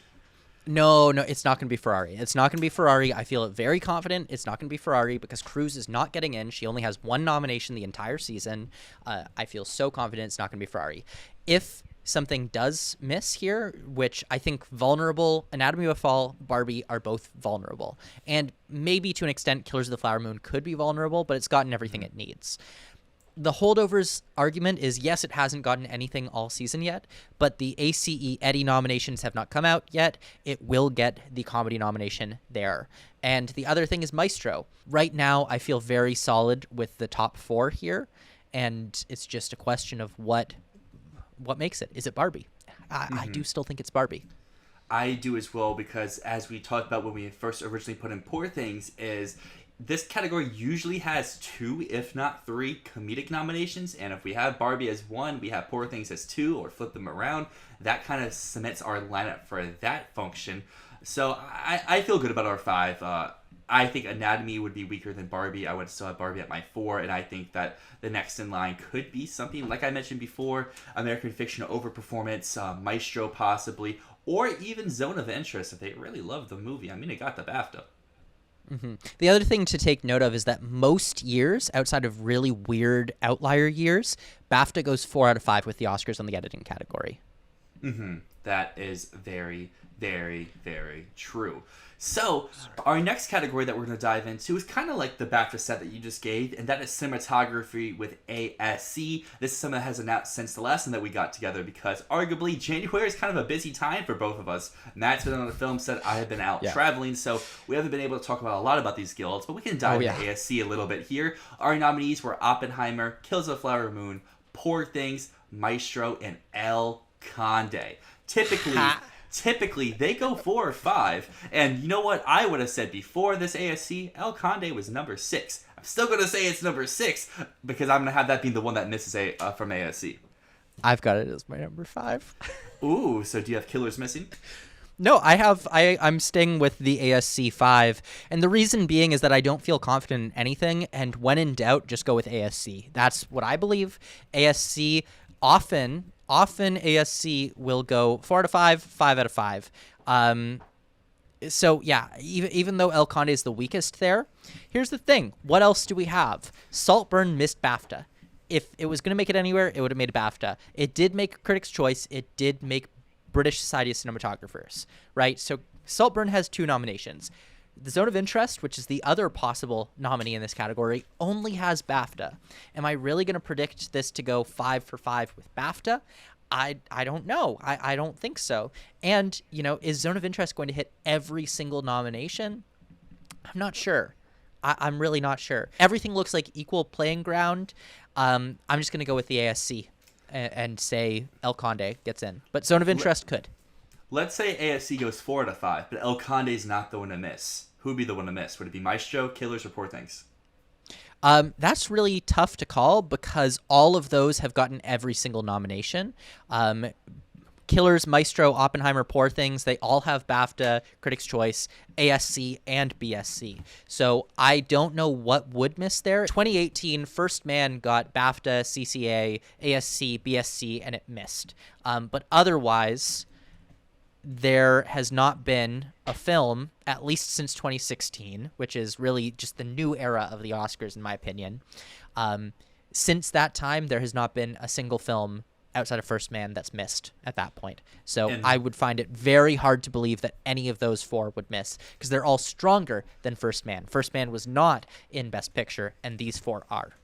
No, it's not going to be Ferrari. It's not going to be Ferrari. I feel very confident it's not going to be Ferrari because Cruz is not getting in. She only has 1 nomination the entire season. I feel so confident it's not going to be Ferrari. If something does miss here, which I think Vulnerable, Anatomy of a Fall, Barbie are both vulnerable. And maybe to an extent Killers of the Flower Moon could be vulnerable, but it's gotten everything it needs. The Holdovers argument is, yes, it hasn't gotten anything all season yet, but the ACE Eddie nominations have not come out yet. It will get the comedy nomination there. And the other thing is Maestro. Right now, I feel very solid with the top 4 here, and it's just a question of what makes it. Is it Barbie? I do still think it's Barbie. I do as well, because as we talked about when we first originally put in Poor Things, is this category usually has 2, if not 3, comedic nominations, and if we have Barbie as 1, we have Poor Things as 2, or flip them around. That kind of cements our lineup for that function. So I feel good about our 5. I think Anatomy would be weaker than Barbie. I would still have Barbie at my 4, and I think that the next in line could be something, like I mentioned before, American Fiction overperformance, Maestro possibly, or even Zone of Interest if they really love the movie. I mean, it got the BAFTA. The other thing to take note of is that most years, outside of really weird outlier years, BAFTA goes 4 out of 5 with the Oscars on the editing category. That is very, very, very true. So, our next category that we're going to dive into is kind of like the BAFTA set that you just gave, and that is cinematography with ASC. This is something that has announced since the last one that we got together, because arguably January is kind of a busy time for both of us. Matt's been on the film set, I have been out traveling, so we haven't been able to talk about a lot about these guilds, but we can dive into ASC a little bit here. Our nominees were Oppenheimer, Kills of the Flower Moon, Poor Things, Maestro, and El Conde. Typically, they go 4 or 5. And you know what? I would have said before this ASC, El Conde was number 6. I'm still going to say it's number 6 because I'm going to have that being the one that misses from ASC. I've got it as my number 5. Ooh, so do you have Killers missing? No, I'm staying with the ASC 5. And the reason being is that I don't feel confident in anything. And when in doubt, just go with ASC. That's what I believe. ASC often ASC will go 4 out of 5, 5 out of 5. So yeah, even though El Conde is the weakest there, here's the thing. What else do we have? Saltburn missed BAFTA. if it was going to make it anywhere, it would have made a BAFTA. It did make Critics' Choice. It did make British Society of Cinematographers, right? So Saltburn has 2 nominations. The Zone of Interest, which is the other possible nominee in this category, only has BAFTA. Am I really going to predict this to go 5 for 5 with BAFTA? I don't know. I don't think so. And, is Zone of Interest going to hit every single nomination? I'm not sure. I'm really not sure. Everything looks like equal playing ground. I'm just going to go with the ASC and say El Conde gets in. But Zone of Interest could. Let's say ASC goes 4 out of 5, but El Conde's not the one to miss. Who would be the one to miss? Would it be Maestro, Killers, or Poor Things? That's really tough to call because all of those have gotten every single nomination. Killers, Maestro, Oppenheimer, Poor Things, they all have BAFTA, Critics' Choice, ASC, and BSC. So I don't know what would miss there. 2018, First Man got BAFTA, CCA, ASC, BSC, and it missed. But otherwise, there has not been a film, at least since 2016, which is really just the new era of the Oscars, in my opinion. Since that time, there has not been a single film outside of First Man that's missed at that point. So I would find it very hard to believe that any of those 4 would miss because they're all stronger than First Man. First Man was not in Best Picture, and these 4 are.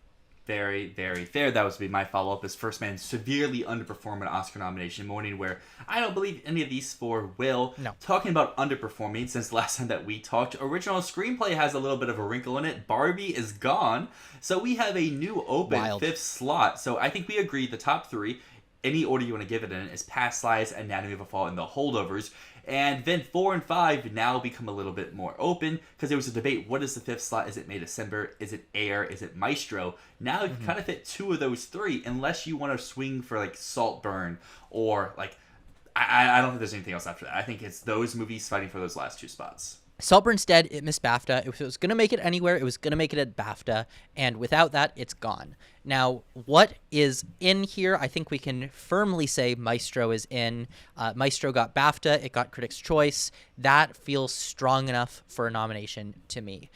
Very, very fair. That was to be my follow-up, is First Man severely underperformed an Oscar nomination morning, where I don't believe any of these 4 will. No. Talking about underperforming, since the last time that we talked, original screenplay has a little bit of a wrinkle in it. Barbie is gone, so we have a new open 5th slot. So I think we agree the top 3, any order you want to give it in, is Past Lives, Anatomy of a Fall, and The Holdovers. And then 4 and 5 now become a little bit more open because there was a debate. What is the 5th slot? Is it May December? Is it Air? Is it Maestro? Now you can kind of fit 2 of those 3 unless you want to swing for like Saltburn or like I don't think there's anything else after that. I think it's those movies fighting for those last 2 spots. Saltburn's dead. It missed BAFTA. If it was going to make it anywhere, it was going to make it at BAFTA. And without that, it's gone. Now, what is in here? I think we can firmly say Maestro is in. Maestro got BAFTA. It got Critics' Choice. That feels strong enough for a nomination to me.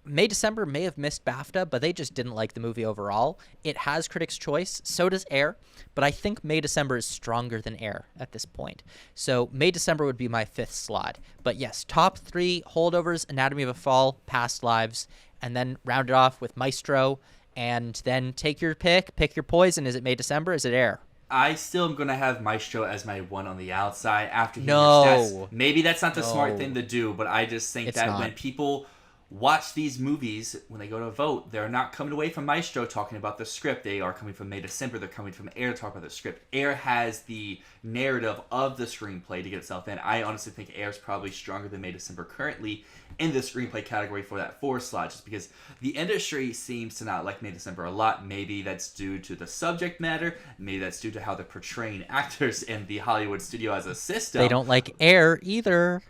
May December may have missed BAFTA, but they just didn't like the movie overall. It has Critics' Choice, so does Air, but I think May December is stronger than Air at this point. So May December would be my 5th slot. But yes, top 3, Holdovers, Anatomy of a Fall, Past Lives, and then round it off with Maestro, and then take your pick your poison. Is it May December? Is it Air? I still am going to have Maestro as my one on the outside after No. stats. Maybe that's not the smart thing to do, but I just think that when people watch these movies, when they go to vote, they're not coming away from Maestro talking about the script. They are coming from May December. They're coming from Air to talk about the script. Air has the narrative of the screenplay to get itself in. I honestly think Air is probably stronger than May December currently in the screenplay category for that 4 slot, just because the industry seems to not like May December a lot. Maybe that's due to the subject matter. Maybe that's due to how they're portraying actors in the Hollywood studio as a system. They don't like Air either.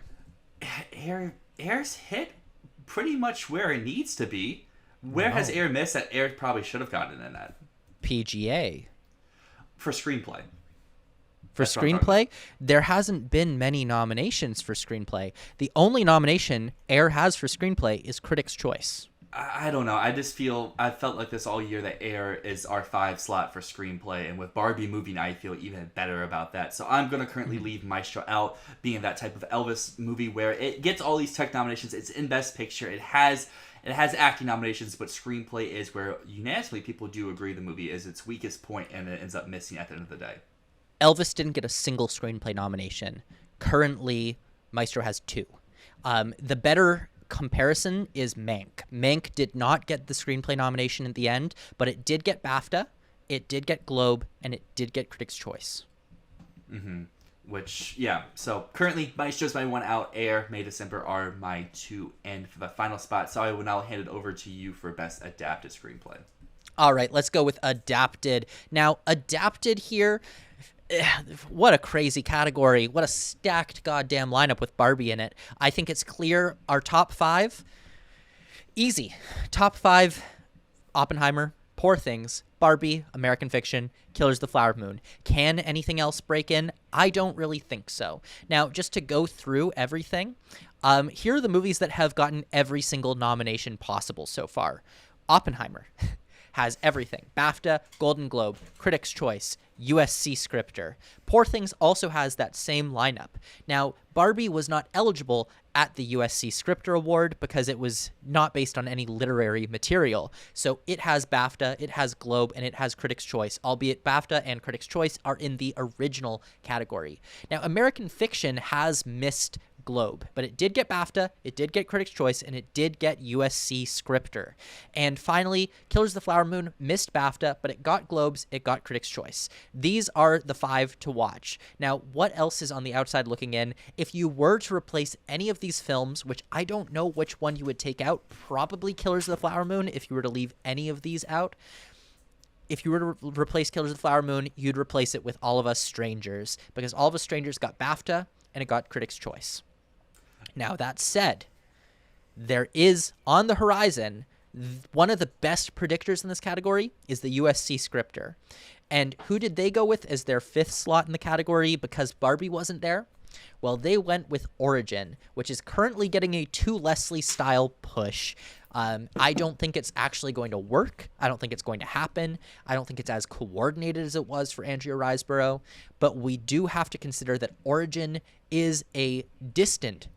Air's hit pretty much where it needs to be. Where has Air missed that Air probably should have gotten in that? PGA. For screenplay. For screenplay, there hasn't been many nominations for screenplay. The only nomination Air has for screenplay is Critics' Choice. I don't know. I felt like this all year that Air is our 5 slot for screenplay, and with Barbie moving, I feel even better about that. So I'm going to currently leave Maestro out, being that type of Elvis movie where it gets all these tech nominations. It's in Best Picture. It has acting nominations, but screenplay is where unanimously people do agree the movie is its weakest point, and it ends up missing at the end of the day. Elvis didn't get a single screenplay nomination. Currently, Maestro has 2. The better comparison is Mank. Mank did not get the screenplay nomination at the end, but it did get BAFTA, it did get Globe, and it did get Critics' Choice. Which, yeah. So currently, Maestro's my 1 out. Air, May December are my 2 in for the final spot. So I will now hand it over to you for Best Adapted Screenplay. All right, let's go with Adapted. Now, Adapted here, what a crazy category. What a stacked goddamn lineup with Barbie in it. I think it's clear our top 5, easy. Top 5, Oppenheimer, Poor Things, Barbie, American Fiction, Killers of the Flower Moon. Can anything else break in? I don't really think so. Now, just to go through everything, here are the movies that have gotten every single nomination possible so far. Oppenheimer has everything: BAFTA, Golden Globe, Critics' Choice, USC Scripter. Poor Things also has that same lineup. Now, Barbie was not eligible at the USC Scripter Award because it was not based on any literary material. So it has BAFTA, it has Globe, and it has Critics' Choice, albeit BAFTA and Critics' Choice are in the original category. Now, American Fiction has missed Globe, but it did get BAFTA, it did get Critics' Choice, and it did get USC Scripter. And finally, Killers of the Flower Moon missed BAFTA, but it got Globes, it got Critics' Choice. These are the 5 to watch. Now, what else is on the outside looking in? If you were to replace any of these films, which I don't know which one you would take out, probably Killers of the Flower Moon if you were to leave any of these out. If you were to replace Killers of the Flower Moon, you'd replace it with All of Us Strangers, because All of Us Strangers got BAFTA and it got Critics' Choice. Now, that said, there is on the horizon, one of the best predictors in this category is the USC Scripter. And who did they go with as their 5th slot in the category because Barbie wasn't there? Well, they went with Origin, which is currently getting a To Leslie style push. I don't think it's actually going to work. I don't think it's going to happen. I don't think it's as coordinated as it was for Andrea Riseborough. But we do have to consider that Origin is a distant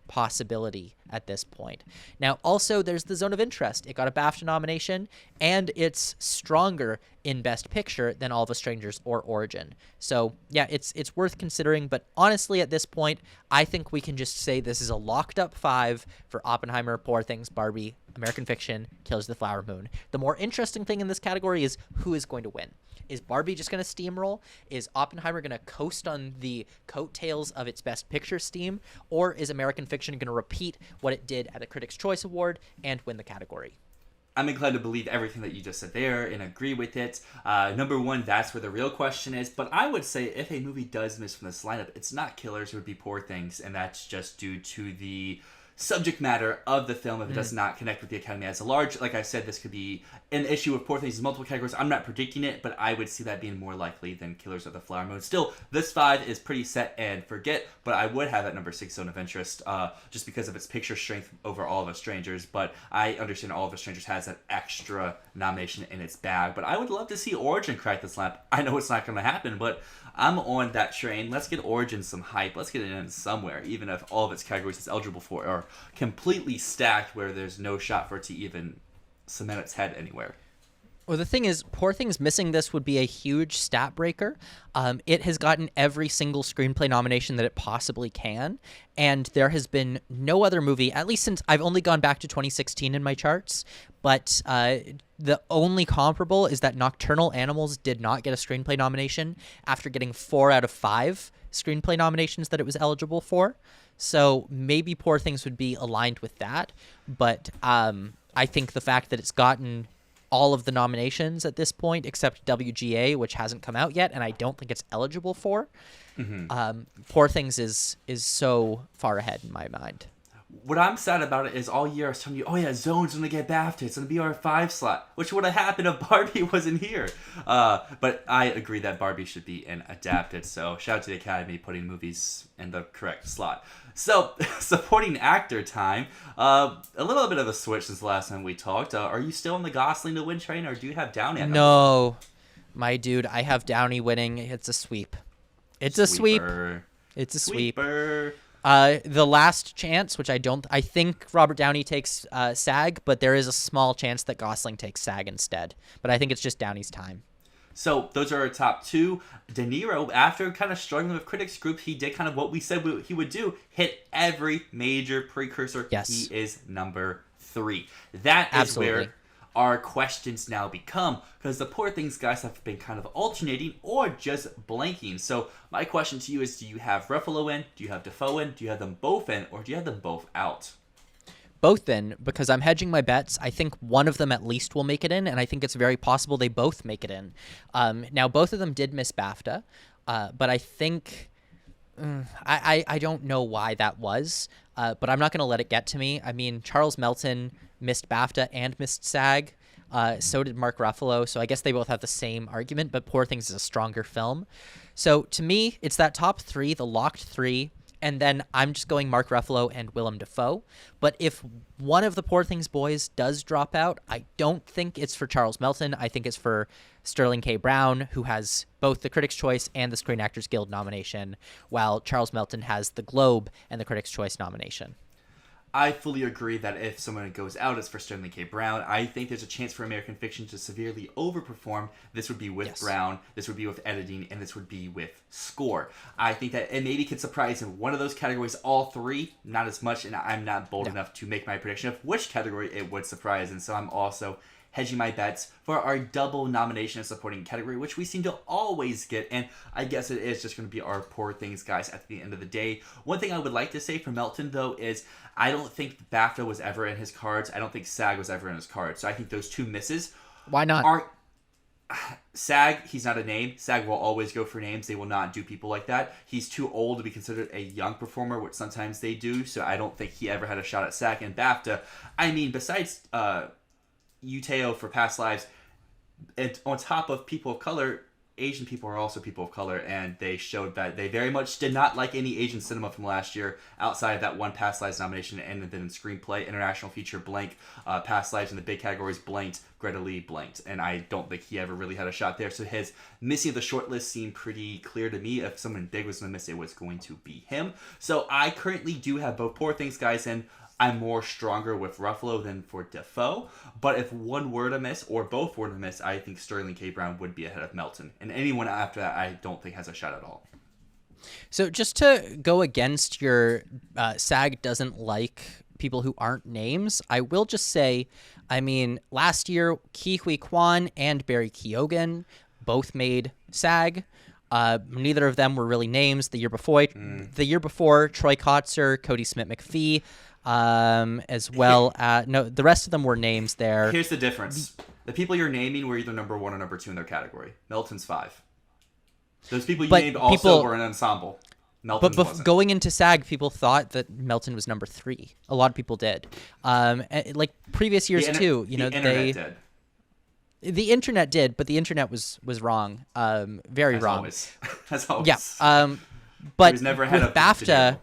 possibility at this point. Now, also, there's the Zone of Interest. It got a BAFTA nomination, and it's stronger in Best Picture than All of Us Strangers or Origin. So, yeah, it's worth considering, but honestly, at this point, I think we can just say this is a locked-up 5 for Oppenheimer, Poor Things, Barbie, American Fiction, Killers of the Flower Moon. The more interesting thing in this category is who is going to win. Is Barbie just going to steamroll? Is Oppenheimer going to coast on the coattails of its Best Picture steam? Or is American Fiction going to repeat what it did at the Critics' Choice Award and win the category? I'm inclined to believe everything that you just said there and agree with it. Number one, that's where the real question is. But I would say if a movie does miss from this lineup, it's not Killers, it would be Poor Things. And that's just due to the subject matter of the film if it does not connect with the Academy as a large. Like I said, this could be an issue with Poor Things in multiple categories. I'm not predicting it, but I would see that being more likely than Killers of the Flower Moon. Still, this 5 is pretty set and forget, but I would have at number 6 Zone of Interest, just because of its picture strength over All of Us Strangers. But I understand All of Us Strangers has that extra nomination in its bag. But I would love to see Origin crack this lap. I know it's not going to happen, but I'm on that train. Let's get Origin some hype. Let's get it in somewhere, even if all of its categories it's eligible for are completely stacked where there's no shot for it to even cement its head anywhere. Well, the thing is, Poor Things missing this would be a huge stat breaker. It has gotten every single screenplay nomination that it possibly can, and there has been no other movie, at least since I've only gone back to 2016 in my charts, but the only comparable is that Nocturnal Animals did not get a screenplay nomination after getting 4 out of 5 screenplay nominations that it was eligible for. So maybe Poor Things would be aligned with that, but I think the fact that it's gotten all of the nominations at this point, except WGA, which hasn't come out yet, and I don't think it's eligible for. Poor Things is so far ahead in my mind. What I'm sad about it is all year I was telling you, oh yeah, Zone's going to get BAFTA. It's going to be our 5 slot, which would have happened if Barbie wasn't here. But I agree that Barbie should be an adapted. So shout out to the Academy putting movies in the correct slot. So supporting actor time. A little bit of a switch since the last time we talked. Are you still on the Gosling to win train, or do you have Downey? No, my dude, I have Downey winning. It's a sweep. It's a sweep. It's a sweep. The Last Chance, which I think Robert Downey takes SAG, but there is a small chance that Gosling takes SAG instead. But I think it's just Downey's time. So those are our top 2. De Niro, after kind of struggling with critics groups, he did kind of what we said he would do, hit every major precursor. Yes. He is number 3. That is Absolutely. where our questions now become, because the Poor Things guys have been kind of alternating or just blanking. So my question to you is, do you have Ruffalo in, do you have Dafoe in, do you have them both in, or do you have them both out? Both in, because I'm hedging my bets. I think one of them at least will make it in, and I think it's very possible they both make it in. Now, both of them did miss BAFTA, but I think... I don't know why that was, but I'm not going to let it get to me. I mean, Charles Melton missed BAFTA and missed SAG. So did Mark Ruffalo. So I guess they both have the same argument, but Poor Things is a stronger film. So to me, it's that top 3, the locked 3. and then I'm just going Mark Ruffalo and Willem Dafoe. But if one of the Poor Things boys does drop out, I don't think it's for Charles Melton. I think it's for Sterling K. Brown, who has both the Critics' Choice and the Screen Actors Guild nomination, while Charles Melton has the Globe and the Critics' Choice nomination. I fully agree that if someone goes out, it's for Sterling K. Brown. I think there's a chance for American Fiction to severely overperform. This would be with Brown, this would be with editing, and this would be with score. I think that it maybe could surprise in one of those categories, all three, not as much, and I'm not bold enough to make my prediction of which category it would surprise, and so I'm also hedging my bets for our double nomination and supporting category, which we seem to always get, and I guess it is just going to be our Poor Things guys at the end of the day. One thing I would like to say for Melton, though, is I don't think BAFTA was ever in his cards. I don't think SAG was ever in his cards. So I think those two misses... Why not? SAG, he's not a name. SAG will always go for names. They will not do people like that. He's too old to be considered a young performer, which sometimes they do, so I don't think he ever had a shot at SAG. And BAFTA, I mean, besides... Uteo for Past Lives, and on top of people of color, Asian people are also people of color, and they showed that they very much did not like any Asian cinema from last year outside of that one Past Lives nomination, and then in Screenplay, International Feature blank, Past Lives in the big categories blanked, Greta Lee blanked, and I don't think he ever really had a shot there, so his missing of the shortlist seemed pretty clear to me. If someone big was going to miss, it was going to be him. So I currently do have both Poor Things guys in. I'm more stronger with Ruffalo than for Dafoe. But if one were to miss, or both were to miss, I think Sterling K. Brown would be ahead of Melton. And anyone after that, I don't think has a shot at all. So just to go against your SAG doesn't like people who aren't names, I will just say, I mean, last year, Ke Huy Quan and Barry Keoghan both made SAG. Neither of them were really names. The year before, Troy Kotzer, Cody Smith-McPhee, as well as the rest of them were names there. Here's the difference: the people you're naming were either number 1 or number 2 in their category. Melton's 5. Those people you named also were an ensemble. Melton wasn't. Going into SAG, people thought that Melton was number 3. A lot of people did. Like previous years too. You know, the internet did. The internet did, but the internet was wrong. Very wrong. Always. As always. Yeah. But was never ahead with of BAFTA,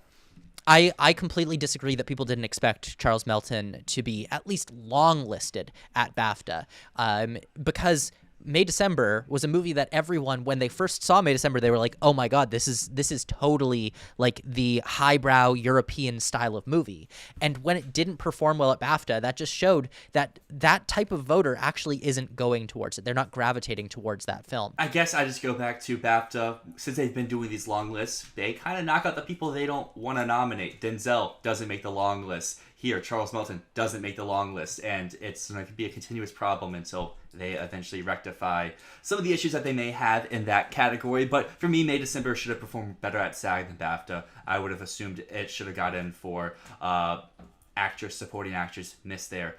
I completely disagree that people didn't expect Charles Melton to be at least long-listed at BAFTA, because May December was a movie that everyone, when they first saw May December, they were like, oh my god, this is totally like the highbrow European style of movie. And when it didn't perform well at BAFTA, that just showed that that type of voter actually isn't going towards it. They're not gravitating towards that film. I guess I just go back to BAFTA. Since they've been doing these long lists, they kind of knock out the people they don't want to nominate. Denzel doesn't make the long list. Here, Charles Melton doesn't make the long list, and it's going to be a continuous problem until they eventually rectify some of the issues that they may have in that category. But for me, May December should have performed better at SAG than BAFTA. I would have assumed it should have got in for actress, supporting actress, missed there,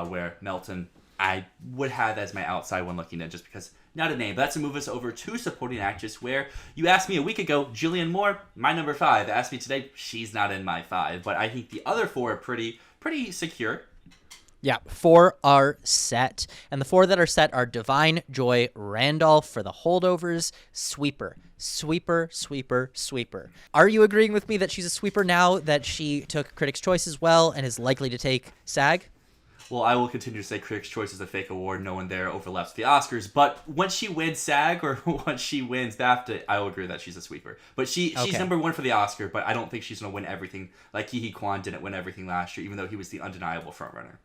where Melton, I would have as my outside one looking in, just because not a name. But that's to move us over to supporting actress, where you asked me a week ago, Julianne Moore, my number 5. Asked me today, she's not in my 5. But I think the other 4 are pretty secure. Yeah, 4 are set. And the 4 that are set are Divine Joy Randolph for The Holdovers, Sweeper. Are you agreeing with me that she's a sweeper now that she took Critics' Choice as well and is likely to take SAG? Well, I will continue to say Critics' Choice is a fake award. No one there overlaps the Oscars. But once she wins SAG or once she wins BAFTA, I will agree that she's a sweeper. But she's number 1 for the Oscar, but I don't think she's going to win everything. Like Ke Huy Quan didn't win everything last year, even though he was the undeniable frontrunner.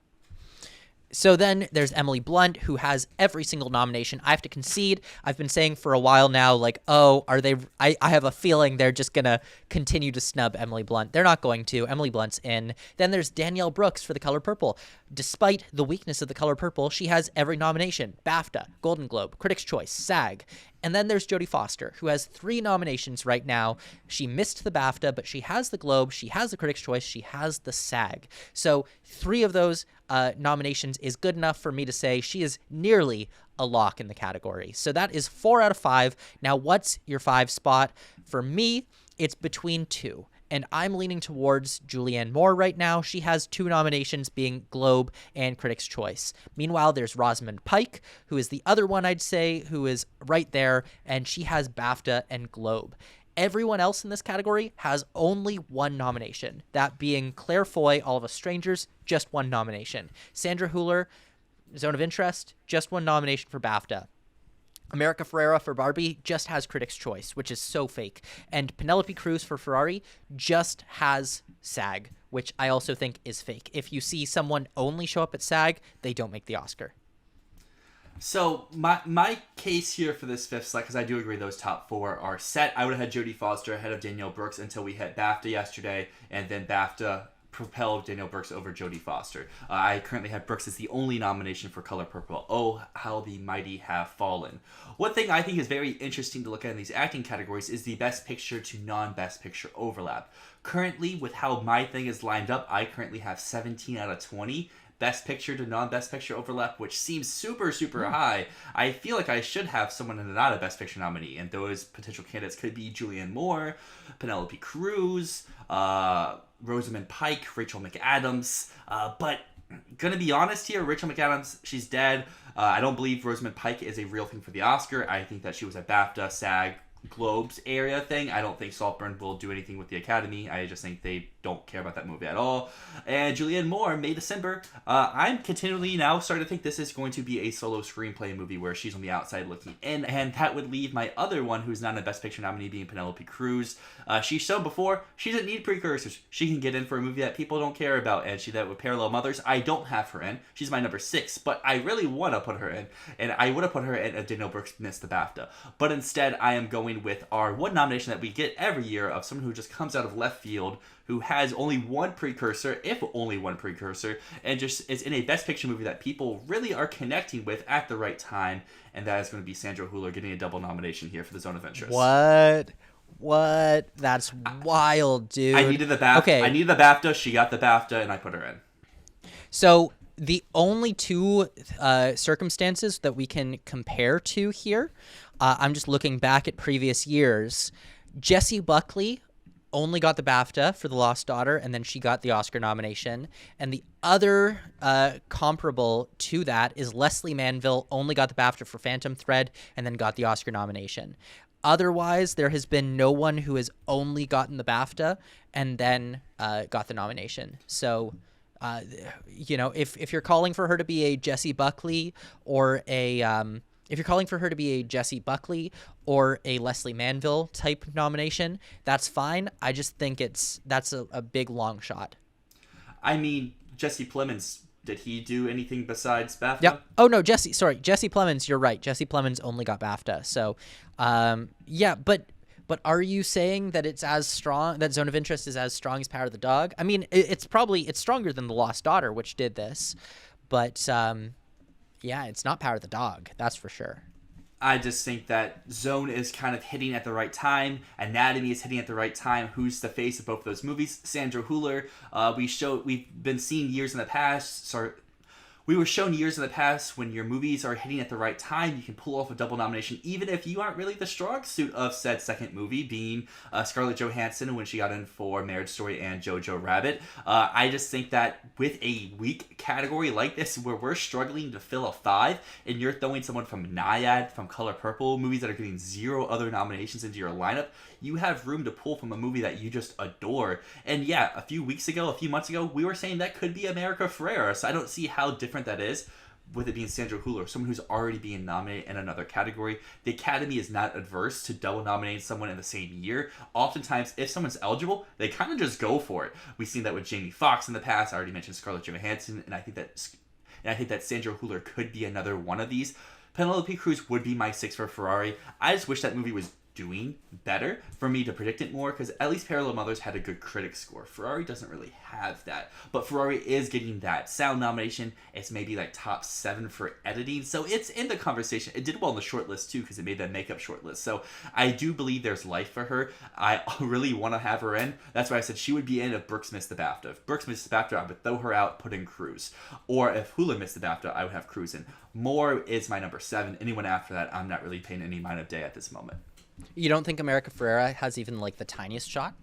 So then there's Emily Blunt, who has every single nomination. I have to concede. I've been saying for a while now, like, oh, are they... I have a feeling they're just going to continue to snub Emily Blunt. They're not going to. Emily Blunt's in. Then there's Danielle Brooks for The Color Purple. Despite the weakness of The Color Purple, she has every nomination. BAFTA, Golden Globe, Critics' Choice, SAG. And then there's Jodie Foster, who has 3 nominations right now. She missed the BAFTA, but she has the Globe, she has the Critics' Choice, she has the SAG. So 3 of those nominations is good enough for me to say she is nearly a lock in the category. So that is 4 out of 5. Now, what's your 5 spot? For me, it's between 2. And I'm leaning towards Julianne Moore right now. She has 2 nominations, being Globe and Critics' Choice. Meanwhile, there's Rosamund Pike, who is the other one I'd say, who is right there, and she has BAFTA and Globe. Everyone else in this category has only one nomination, that being Claire Foy, All of Us Strangers, just one nomination. Sandra Hüller, Zone of Interest, just one nomination for BAFTA. America Ferrera for Barbie just has Critics' Choice, which is so fake. And Penelope Cruz for Ferrari just has SAG, which I also think is fake. If you see someone only show up at SAG, they don't make the Oscar. So my case here for this fifth slot, because I do agree those top four are set. I would have had Jodie Foster ahead of Danielle Brooks until we hit BAFTA yesterday, and then BAFTA propelled Danielle Brooks over Jodie Foster. I currently have Brooks as the only nomination for Color Purple. Oh, how the mighty have fallen. One thing I think is very interesting to look at in these acting categories is the Best Picture to non-Best Picture overlap. Currently, with how my thing is lined up, I currently have 17 out of 20 Best Picture to non-Best Picture overlap, which seems super, super high. I feel like I should have someone not a Best Picture nominee, and those potential candidates could be Julianne Moore, Penelope Cruz, Rosamund Pike, Rachel McAdams, but gonna be honest here, Rachel McAdams, she's dead. I don't believe Rosamund Pike is a real thing for the Oscar. I think that she was a BAFTA, SAG, Globes area thing. I don't think Saltburn will do anything with the Academy. I just think they don't care about that movie at all. And Julianne Moore, May December. I'm continually now starting to think this is going to be a solo screenplay movie where she's on the outside looking in, and that would leave my other one who's not a Best Picture nominee being Penelope Cruz. She's shown before she doesn't need precursors. She can get in for a movie that people don't care about, and she did that with Parallel Mothers. I don't have her in. She's my number 6, but I really want to put her in, and I would have put her in if Danielle Brooks missed the BAFTA. But instead, I am going with our one nomination that we get every year of someone who just comes out of left field, who has only one precursor, if only one precursor, and just is in a Best Picture movie that people really are connecting with at the right time, and that is going to be Sandra Hüller getting a double nomination here for the Zone of Interest. What? That's wild, dude. I needed the BAFTA. Okay. I needed the BAFTA. She got the BAFTA, and I put her in. So the only two circumstances that we can compare to here, I'm just looking back at previous years. Jessie Buckley only got the BAFTA for The Lost Daughter, and then she got the Oscar nomination. And the other comparable to that is Leslie Manville only got the BAFTA for Phantom Thread and then got the Oscar nomination. Otherwise, there has been no one who has only gotten the BAFTA and then got the nomination. So, if you're calling for her to be a Jessie Buckley or a Leslie Manville type nomination, that's fine. I just think that's a big long shot. I mean, Jesse Plemons, did he do anything besides BAFTA? Yep. Oh no, Jesse Plemons, you're right. Jesse Plemons only got BAFTA. So, but are you saying that it's as strong, that Zone of Interest is as strong as Power of the Dog? I mean, it's stronger than The Lost Daughter, which did this, but yeah, it's not Power of the Dog, that's for sure. I just think that Zone is kind of hitting at the right time. Anatomy is hitting at the right time. Who's the face of both of those movies? Sandra Hüller. We've been seeing years in the past. We were shown years in the past when your movies are hitting at the right time, you can pull off a double nomination, even if you aren't really the strong suit of said second movie, being Scarlett Johansson when she got in for Marriage Story and Jojo Rabbit. I just think that with a weak category like this, where we're struggling to fill a 5, and you're throwing someone from Naiad, from Color Purple, movies that are getting 0 other nominations into your lineup, you have room to pull from a movie that you just adore. And yeah, a few months ago, we were saying that could be America Ferrera, so I don't see how different that is with it being Sandra Hüller, someone who's already being nominated in another category. The Academy is not adverse to double nominating someone in the same year. Oftentimes, if someone's eligible, they kind of just go for it. We've seen that with Jamie Foxx in the past. I already mentioned Scarlett Johansson, and I think that Sandra Hüller could be another one of these. Penelope Cruz would be my 6 for Ferrari. I just wish that movie was doing better for me to predict it more, because at least Parallel Mothers had a good critic score. Ferrari doesn't really have that, but Ferrari is getting that sound nomination. It's maybe like top 7 for editing, so it's in the conversation. It did well in the shortlist too, because it made that makeup shortlist, so I do believe there's life for her. I really want to have her in. That's why I said she would be in if Brooks missed the BAFTA. If Brooks missed the BAFTA, I would throw her out, put in Cruz. Or if Hüller missed the BAFTA, I would have Cruz in. Moore is my number 7. Anyone after that, I'm not really paying any mind of day at this moment. You don't think America Ferrera has even like the tiniest shot?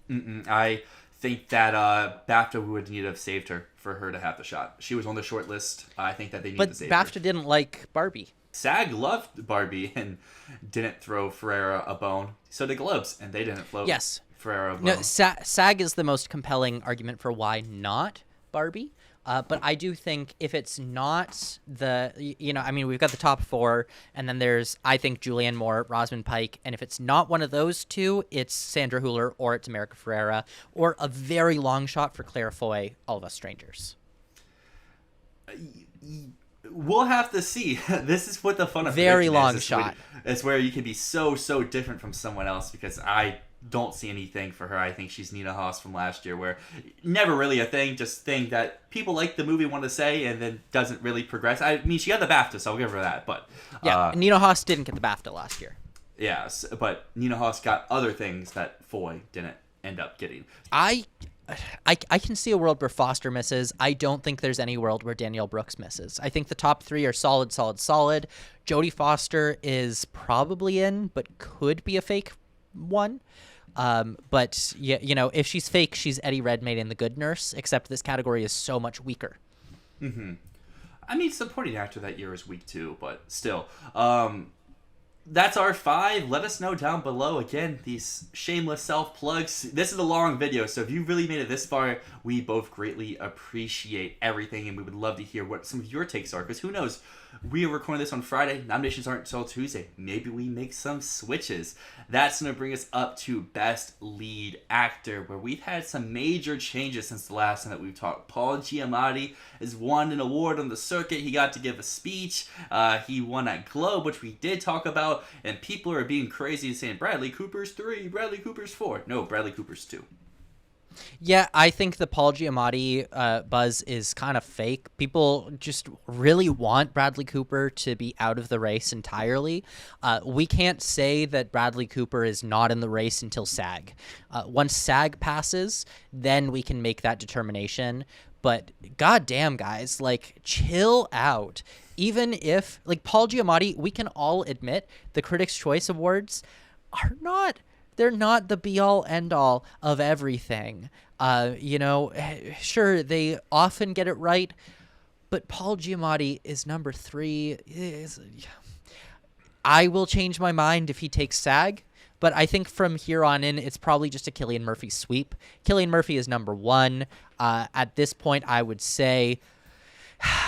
I think that BAFTA would need to have saved her for her to have the shot. She was on the short list. I think that they need to save her. But BAFTA didn't like Barbie. SAG loved Barbie and didn't throw Ferrera a bone. So did Globes, and they didn't float Yes. Ferrera a bone. No, SAG is the most compelling argument for why not Barbie. But I do think if it's not we've got the top 4, and then there's, I think, Julianne Moore, Rosamund Pike, and if it's not one of those two, it's Sandra Hüller, or it's America Ferrera, or a very long shot for Claire Foy, All of Us Strangers. We'll have to see. This is what the fun of very long is. shot. It's where you can be so different from someone else, because I don't see anything for her. I think she's Nina Hoss from last year, where never really a thing, just thing that people like the movie want to say, and then doesn't really progress. I mean, she got the BAFTA, so I'll give her that. But yeah, Nina Hoss didn't get the BAFTA last year. Yes, but Nina Hoss got other things that Foy didn't end up getting. I can see a world where Foster misses. I don't think there's any world where Danielle Brooks misses. I think the top 3 are solid. Jodie Foster is probably in, but could be a fake one. But yeah, if she's fake, she's Eddie Redmayne in The Good Nurse, except this category is so much weaker. Mm-hmm. I mean, supporting actor that year is weak too, but still. That's our 5. Let us know down below. Again, these shameless self-plugs. This is a long video, so if you really made it this far, we both greatly appreciate everything, and we would love to hear what some of your takes are, because who knows? We are recording this on Friday. Nominations aren't until Tuesday. Maybe we make some switches. That's going to bring us up to Best Lead Actor, where we've had some major changes since the last time that we've talked. Paul Giamatti has won an award on the circuit. He got to give a speech. He won at Globe, which we did talk about, and people are being crazy and saying, Bradley Cooper's 3, Bradley Cooper's 4. No, Bradley Cooper's 2. Yeah, I think the Paul Giamatti buzz is kind of fake. People just really want Bradley Cooper to be out of the race entirely. We can't say that Bradley Cooper is not in the race until SAG. Once SAG passes, then we can make that determination. But goddamn, guys, chill out. Even if, Paul Giamatti, we can all admit the Critics' Choice Awards are not... They're not the be-all, end-all of everything. Sure, they often get it right, but Paul Giamatti is number 3. I will change my mind if he takes SAG, but I think from here on in, it's probably just a Cillian Murphy sweep. Cillian Murphy is number 1. At this point, I would say...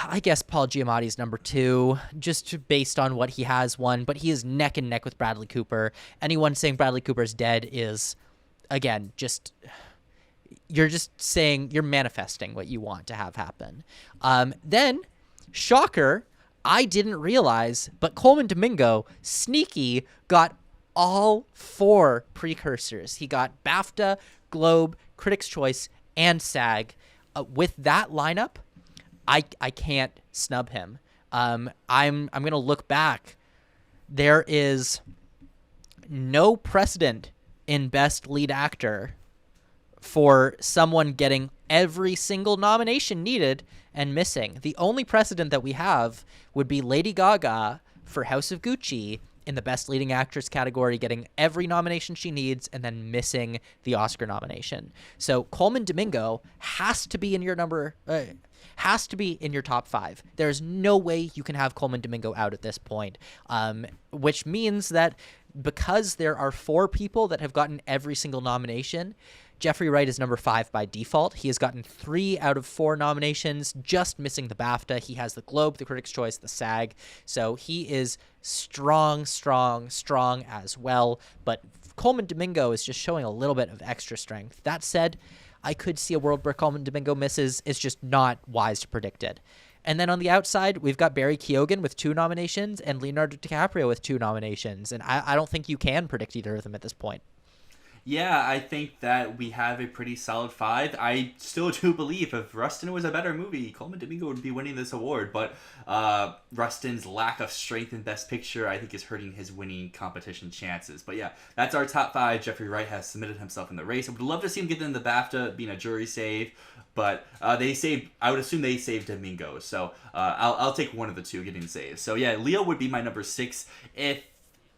I guess Paul Giamatti's number 2, just based on what he has won, but he is neck and neck with Bradley Cooper. Anyone saying Bradley Cooper's dead is, again, you're just saying, you're manifesting what you want to have happen. Then, shocker, I didn't realize, but Coleman Domingo, sneaky, got all 4 precursors. He got BAFTA, Globe, Critics' Choice, and SAG. With that lineup, I can't snub him. I'm gonna look back. There is no precedent in Best Lead Actor for someone getting every single nomination needed and missing. The only precedent that we have would be Lady Gaga for House of Gucci in the Best Leading Actress category, getting every nomination she needs and then missing the Oscar nomination. So Coleman Domingo has to be in your top 5. There's no way you can have Coleman Domingo out at this point, which means that because there are 4 people that have gotten every single nomination, Jeffrey Wright is number 5 by default. He has gotten 3 out of 4 nominations, just missing the BAFTA. He has the Globe, the Critics' Choice, the SAG. So he is strong as well. But Coleman Domingo is just showing a little bit of extra strength. That said, I could see a world where Coleman Domingo misses. It's just not wise to predict it. And then on the outside, we've got Barry Keoghan with 2 nominations and Leonardo DiCaprio with 2 nominations. And I don't think you can predict either of them at this point. Yeah, I think that we have a pretty solid 5. I still do believe if Rustin was a better movie, Coleman Domingo would be winning this award. But Rustin's lack of strength in Best Picture, I think, is hurting his winning competition chances. But yeah, that's our top 5. Jeffrey Wright has submitted himself in the race. I would love to see him get in the BAFTA, being a jury save. But I would assume they saved Domingo. So I'll take one of the 2 getting saved. So yeah, Leo would be my number 6 if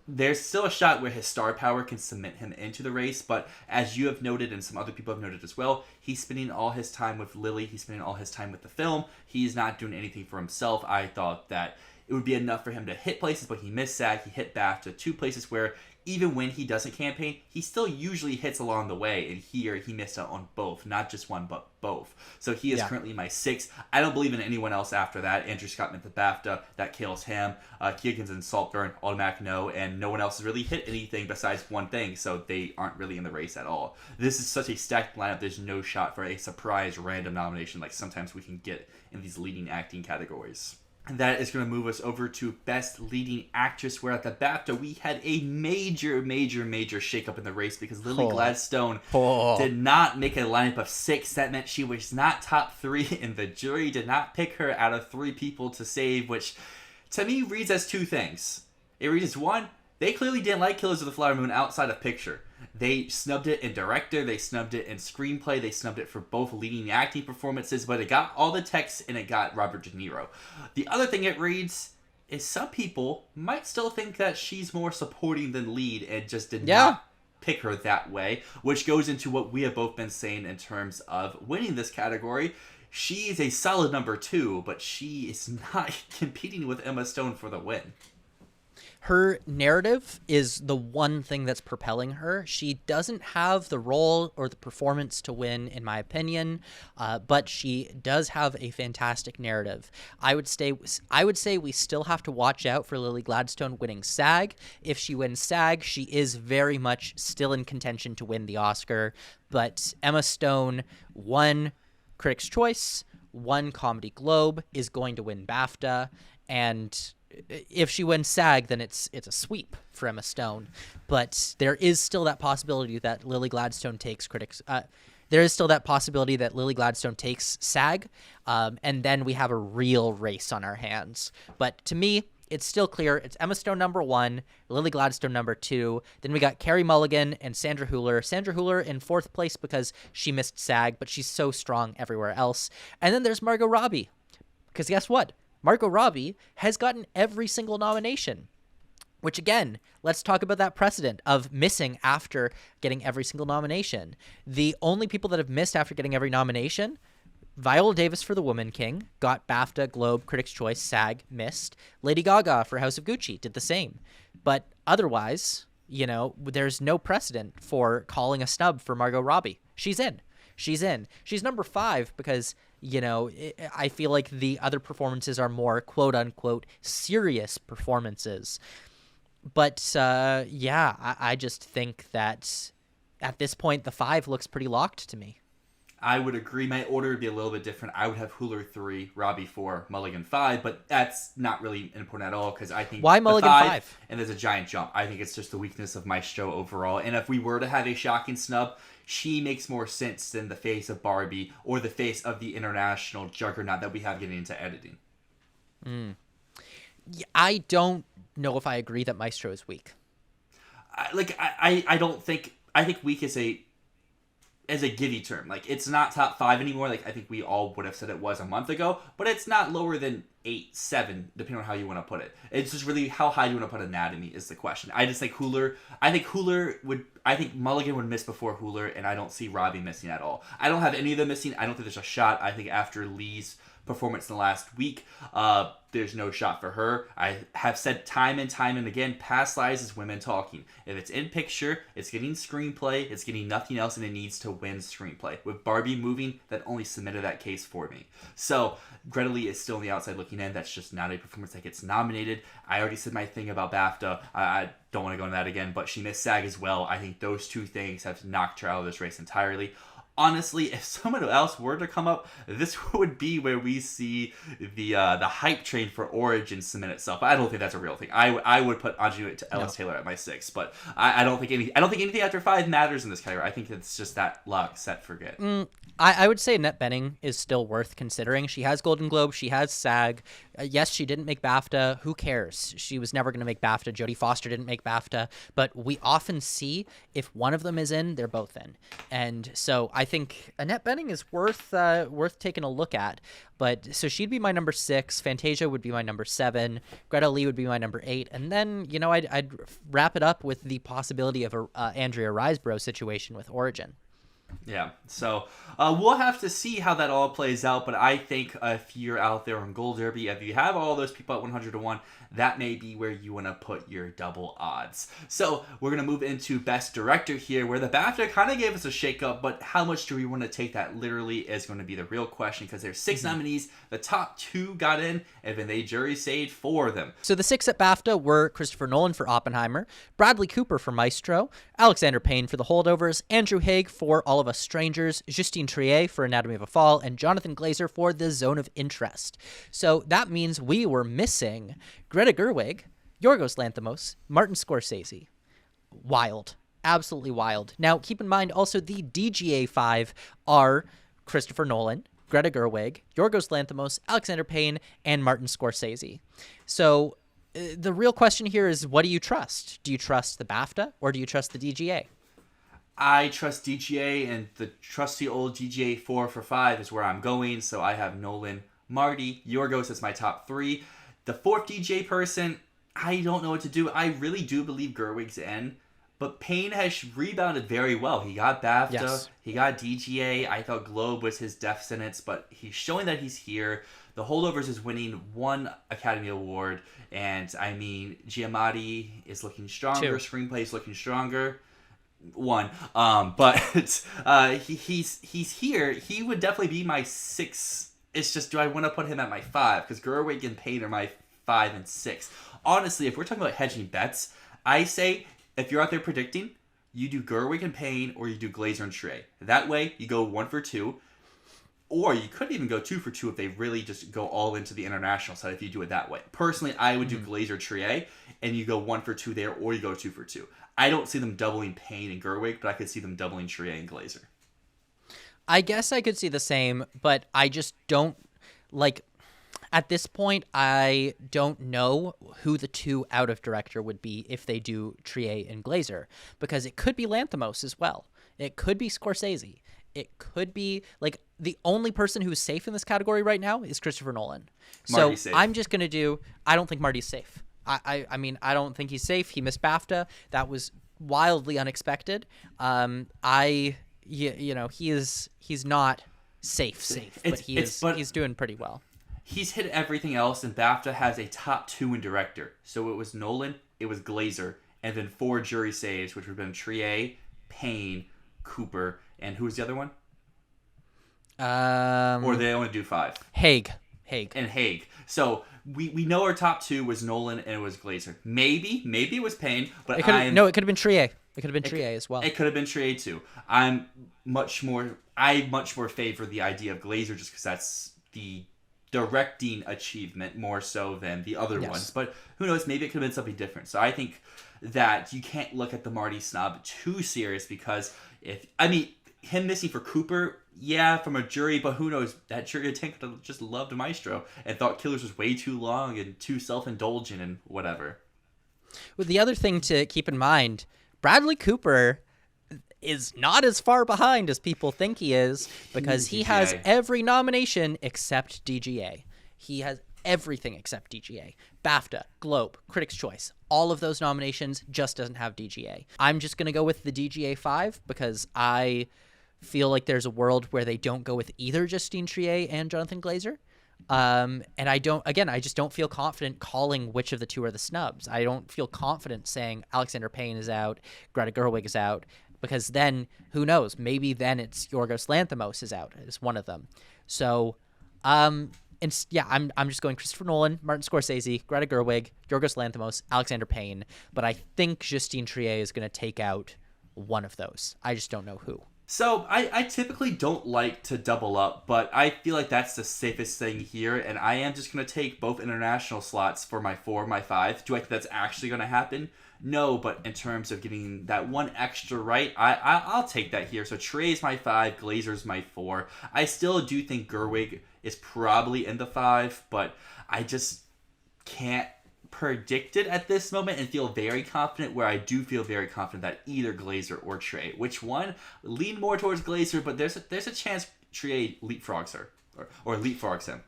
there's still a shot where his star power can cement him into the race, but as you have noted and some other people have noted as well, he's spending all his time with Lily. He's spending all his time with the film. He's not doing anything for himself. I thought that it would be enough for him to hit places, but he missed SAG, he hit BAFTA, two places where even when he doesn't campaign, he still usually hits along the way, and here he missed out on both, not just one, but both. So he is currently my 6. I don't believe in anyone else after that. Andrew Scott meant the BAFTA, that kills him. Keegan's and Saltburn, automatic no, and no one else has really hit anything besides one thing, so they aren't really in the race at all. This is such a stacked lineup, there's no shot for a surprise random nomination like sometimes we can get in these leading acting categories. And that is going to move us over to Best Leading Actress, where at the BAFTA we had a major shakeup in the race because Lily Gladstone did not make a lineup of 6. That meant she was not top 3, and the jury did not pick her out of 3 people to save, which to me reads as 2 things. It reads as 1, they clearly didn't like Killers of the Flower Moon outside of picture. They snubbed it in director, they snubbed it in screenplay, they snubbed it for both leading acting performances, but it got all the text and it got Robert De Niro. The other thing it reads is some people might still think that she's more supporting than lead and just did not pick her that way, which goes into what we have both been saying in terms of winning this category. She is a solid number 2, but she is not competing with Emma Stone for the win. Her narrative is the one thing that's propelling her. She doesn't have the role or the performance to win, in my opinion, but she does have a fantastic narrative. I would say we still have to watch out for Lily Gladstone winning SAG. If she wins SAG, she is very much still in contention to win the Oscar. But Emma Stone won Critics' Choice, won Comedy Globe, is going to win BAFTA, and if she wins SAG, then it's a sweep for Emma Stone. But there is still that possibility that Lily Gladstone takes there is still that possibility that Lily Gladstone takes SAG, and then we have a real race on our hands. But to me, it's still clear. It's Emma Stone number 1, Lily Gladstone number 2. Then we got Carey Mulligan and Sandra Hüller. Sandra Hüller in 4th place because she missed SAG, but she's so strong everywhere else. And then there's Margot Robbie, because guess what? Margot Robbie has gotten every single nomination, which again, let's talk about that precedent of missing after getting every single nomination. The only people that have missed after getting every nomination, Viola Davis for The Woman King, got BAFTA, Globe, Critics' Choice, SAG, missed. Lady Gaga for House of Gucci did the same. But otherwise, there's no precedent for calling a snub for Margot Robbie. She's in. She's number 5 because, I feel like the other performances are more quote-unquote serious performances. But, I just think that at this point, the 5 looks pretty locked to me. I would agree. My order would be a little bit different. I would have Hüller 3, Robbie 4, Mulligan 5, but that's not really important at all because I think why Mulligan 5? And there's a giant jump. I think it's just the weakness of my show overall. And if we were to have a shocking snub, she makes more sense than the face of Barbie or the face of the international juggernaut that we have getting into editing. I don't know if I agree that Maestro is weak. I don't think... I think weak is a giddy term. Like, it's not top 5 anymore. Like, I think we all would have said it was a month ago, but it's not lower than 8, 7, depending on how you want to put it. It's just really how high do you want to put Anatomy is the question. I just think I think Mulligan would miss before Hüller, and I don't see Robbie missing at all. I don't have any of them missing. I don't think there's a shot. I think after Lee's performance in the last week, there's no shot for her. I have said time and time and again, Past Lives is women talking. If it's in picture, it's getting screenplay, it's getting nothing else, and it needs to win screenplay. With Barbie moving, that only cemented that case for me. So Greta Lee is still on the outside looking in. That's just not a performance that gets nominated. I already said my thing about BAFTA. I don't want to go into that again, but she missed SAG as well. I think those 2 things have knocked her out of this race entirely. Honestly, if someone else were to come up, this would be where we see the hype train for Origin cement itself. I don't think that's a real thing. I would put Anjou Ellis Taylor at my 6, but I don't think anything after 5 matters in this category. I think it's just that luck, set, forget. I would say Annette Bening is still worth considering. She has Golden Globe, she has SAG. Yes, she didn't make BAFTA. Who cares? She was never going to make BAFTA. Jodie Foster didn't make BAFTA. But we often see if one of them is in, they're both in. And so I think Annette Bening is worth taking a look at. But so she'd be my number 6. Fantasia would be my number 7. Greta Lee would be my number 8. And then, I'd wrap it up with the possibility of a Andrea Riseborough situation with Origin. Yeah, so we'll have to see how that all plays out, but I think if you're out there on Gold Derby, if you have all those people at 100 to 1, that may be where you want to put your double odds. So we're going to move into Best Director here, where the BAFTA kind of gave us a shakeup, but how much do we want to take that literally is going to be the real question, because there's 6 nominees, the top 2 got in, and then they jury saved 4 of them. So the 6 at BAFTA were Christopher Nolan for Oppenheimer, Bradley Cooper for Maestro, Alexander Payne for The Holdovers, Andrew Haigh for All of Us Strangers, Justine Triet for Anatomy of a Fall, and Jonathan Glazer for The Zone of Interest. So that means we were missing Greta Gerwig, Yorgos Lanthimos, Martin Scorsese. Wild. Absolutely wild. Now, keep in mind also the DGA 5 are Christopher Nolan, Greta Gerwig, Yorgos Lanthimos, Alexander Payne, and Martin Scorsese. So the real question here is, what do you trust? Do you trust the BAFTA or do you trust the DGA? I trust DGA, and the trusty old DGA 4 for 5 is where I'm going. So I have Nolan, Marty, Yorgos as my top 3. The 4th DGA person, I don't know what to do. I really do believe Gerwig's in, but Payne has rebounded very well. He got BAFTA, Yes. He got DGA. I thought Globe was his death sentence, but he's showing that he's here. The Holdovers is winning 1 Academy Award, and I mean, Giamatti is looking stronger. 2. Screenplay is looking stronger. 1, but he's here. He would definitely be my 6. It's just, do I want to put him at my 5? Because Gerwig and Payne are my 5 and 6. Honestly, if we're talking about hedging bets, I say if you're out there predicting, you do Gerwig and Payne, or you do Glazer and Triet. That way, you go 1 for 2. Or you could even go 2 for 2 if they really just go all into the international side, if you do it that way. Personally, I would do Glazer Triet, and you go 1 for 2 there, or you go 2 for 2. I don't see them doubling Payne and Gerwig, but I could see them doubling Triet and Glazer. I guess I could see the same, but I just don't, like, at this point, I don't know who the 2 out of director would be if they do Triet and Glazer, because it could be Lanthimos as well. It could be Scorsese. It could be, like, the only person who's safe in this category right now is Christopher Nolan. Marty's So safe. I'm just going to do, I don't think Marty's safe. I mean, I don't think he's safe. He missed BAFTA. That was wildly unexpected. He's not safe, but he's doing pretty well. He's hit everything else, and BAFTA has a top 2 in director. So it was Nolan, it was Glazer, and then 4 jury saves, which would have been Triet, Payne, Cooper, and who was the other one? Or they only do 5? Haigh. And Haigh. So we know our top 2 was Nolan and it was Glazer. Maybe it was Payne, but it could have been Triet. It could have been Triet as well. It could have been Triet too. I much more favor the idea of Glazer, just because that's the directing achievement more so than the other ones. But who knows? Maybe it could have been something different. So I think that you can't look at the Marty snub too serious, because him missing for Cooper, yeah, from a jury, but who knows? That jury I think could have just loved Maestro and thought Killers was way too long and too self-indulgent and whatever. Well, the other thing to keep in mind, Bradley Cooper is not as far behind as people think he is, because he has every nomination except DGA. He has everything except DGA. BAFTA, Globe, Critics' Choice, all of those nominations, just doesn't have DGA. I'm just going to go with the DGA 5 because I feel like there's a world where they don't go with either Justine Triet and Jonathan Glazer. And I just don't feel confident calling which of the 2 are the snubs. I don't feel confident saying Alexander Payne is out, Greta Gerwig is out, because then who knows? Maybe then it's Yorgos Lanthimos is out as one of them. So, I'm just going Christopher Nolan, Martin Scorsese, Greta Gerwig, Yorgos Lanthimos, Alexander Payne, but I think Justine Triet is going to take out one of those. I just don't know who. So I typically don't like to double up, but I feel like that's the safest thing here, and I am just going to take both international slots for my 4, my 5. Do I think that's actually going to happen? No, but in terms of getting that one extra right, I'll take that here. So Trey's my 5, Glazer's my 4. I still do think Gerwig is probably in the 5, but I just can't predict it at this moment and feel very confident, where I do feel very confident that either Glazer or Triet. Which one? Lean more towards Glazer, but there's a chance Triet leapfrogs her or leapfrogs him.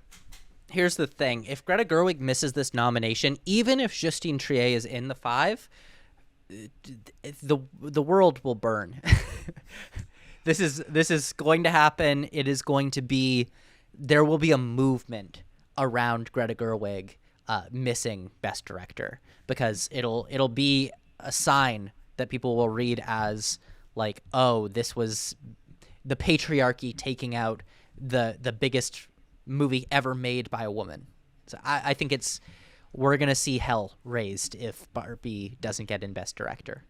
Here's the thing. If Greta Gerwig misses this nomination, even if Justine Triet is in the 5, the world will burn. This is going to happen. It is going to be. There will be a movement around Greta Gerwig missing Best Director, because it'll be a sign that people will read as like, oh, this was the patriarchy taking out the biggest movie ever made by a woman. So I think we're gonna see hell raised if Barbie doesn't get in Best Director.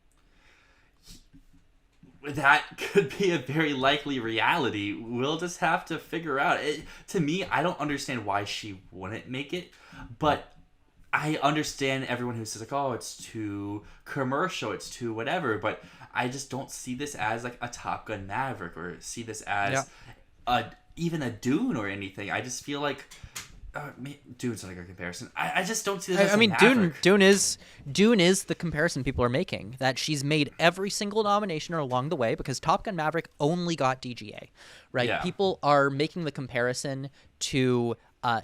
That could be a very likely reality. We'll just have to figure out. To me, I don't understand why she wouldn't make it, but I understand everyone who says like, oh, it's too commercial, it's too whatever, but I just don't see this as like a Top Gun Maverick, or see this as even a Dune or anything. I just feel like Dune's not a good comparison. I just don't see this as I mean, Maverick. Dune is the comparison people are making, that she's made every single nomination along the way, because Top Gun Maverick only got DGA, right? Yeah. People are making the comparison to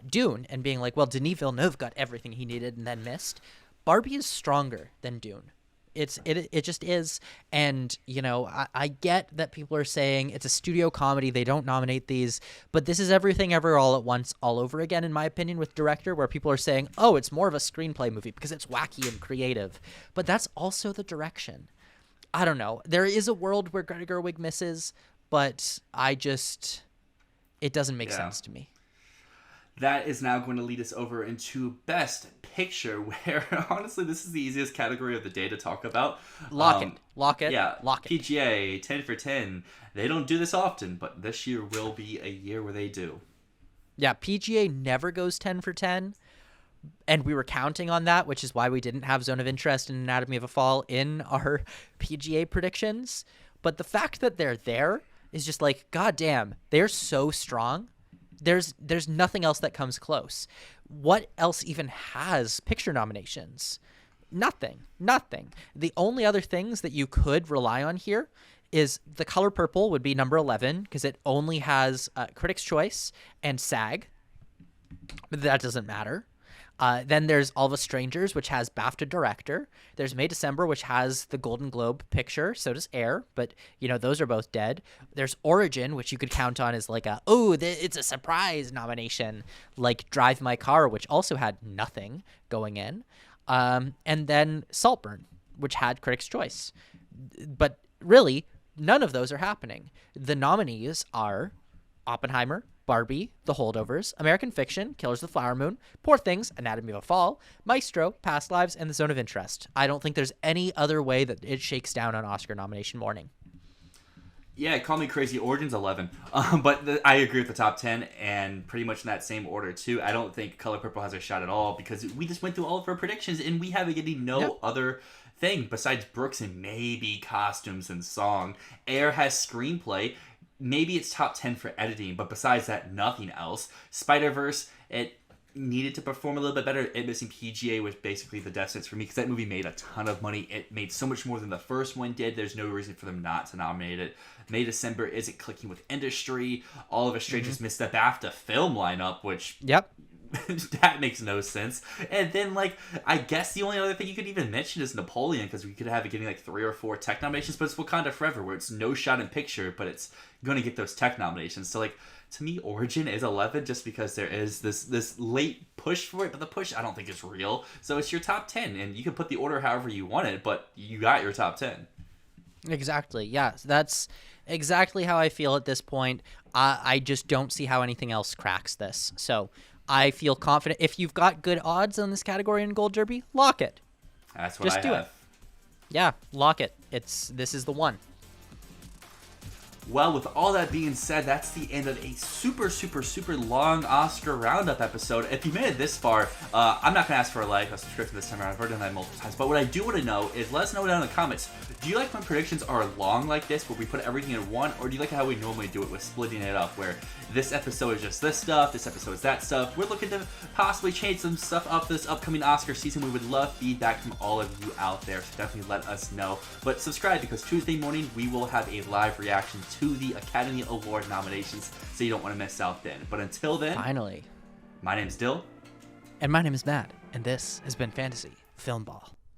Dune and being like, well, Denis Villeneuve got everything he needed and then missed. Barbie is stronger than Dune. It just is. And, you know, I get that people are saying it's a studio comedy, they don't nominate these, but this is Everything Ever All at Once all over again, in my opinion, with director, where people are saying, oh, it's more of a screenplay movie because it's wacky and creative. But that's also the direction. I don't know. There is a world where Greta Gerwig misses, but it doesn't make sense to me. That is now going to lead us over into Best Picture, where honestly this is the easiest category of the day to talk about. Lock it. Yeah, lock it. PGA 10 for 10. They don't do this often, but this year will be a year where they do. Yeah, PGA never goes 10 for 10, and we were counting on that, which is why we didn't have Zone of Interest and Anatomy of a Fall in our PGA predictions. But the fact that they're there is just like, goddamn, they're so strong. There's nothing else that comes close. What else even has picture nominations? Nothing. The only other things that you could rely on here is The Color Purple would be number 11, because it only has Critics' Choice and SAG. But that doesn't matter. Then there's All of Us Strangers, which has BAFTA Director. There's May December, which has the Golden Globe picture. So does Air, but, you know, those are both dead. There's Origin, which you could count on as like it's a surprise nomination, like Drive My Car, which also had nothing going in. And then Saltburn, which had Critics' Choice. But really, none of those are happening. The nominees are Oppenheimer, Barbie, The Holdovers, American Fiction, Killers of the Flower Moon, Poor Things, Anatomy of a Fall, Maestro, Past Lives, and The Zone of Interest. I don't think there's any other way that it shakes down on Oscar nomination morning. Yeah, call me crazy. Origin's 11. But I agree with the top 10, and pretty much in that same order, too. I don't think Color Purple has a shot at all, because we just went through all of our predictions, and we haven't getting no other thing besides Brooks and maybe costumes and song. Air has screenplay. Maybe it's top 10 for editing, but besides that, nothing else. Spider-Verse, it needed to perform a little bit better. It missing PGA was basically the death sentence for me, because that movie made a ton of money. It made so much more than the first one did. There's no reason for them not to nominate it. May December isn't clicking with industry. All of Us Strangers missed the BAFTA film lineup, which... Yep. that makes no sense. And then, like, I guess the only other thing you could even mention is Napoleon, because we could have it getting like 3 or 4 tech nominations, but it's Wakanda Forever, where it's no shot in picture, but it's going to get those tech nominations. So, like, to me, Origin is 11 just because there is this late push for it, but the push I don't think is real. So it's your top 10, and you can put the order however you want it, but you got your top 10. Exactly. Yeah, that's exactly how I feel at this point. I just don't see how anything else cracks this. So I feel confident. If you've got good odds on this category in Gold Derby, lock it. That's what Just I do have. it. Yeah, lock it. This is the one. Well, with all that being said, that's the end of a super, super, super long Oscar Roundup episode. If you made it this far, I'm not going to ask for a like or subscription this time around. I've already done that multiple times. But what I do want to know is, let us know down in the comments, do you like when predictions are long like this, where we put everything in one, or do you like how we normally do it with splitting it up, where this episode is just this stuff, this episode is that stuff? We're looking to possibly change some stuff up this upcoming Oscar season. We would love feedback from all of you out there, so definitely let us know. But subscribe, because Tuesday morning we will have a live reaction to the Academy Award nominations, so you don't want to miss out then. But until then, Finally. my name's Dyl. And my name is Matt, and this has been Fantasy Filmball.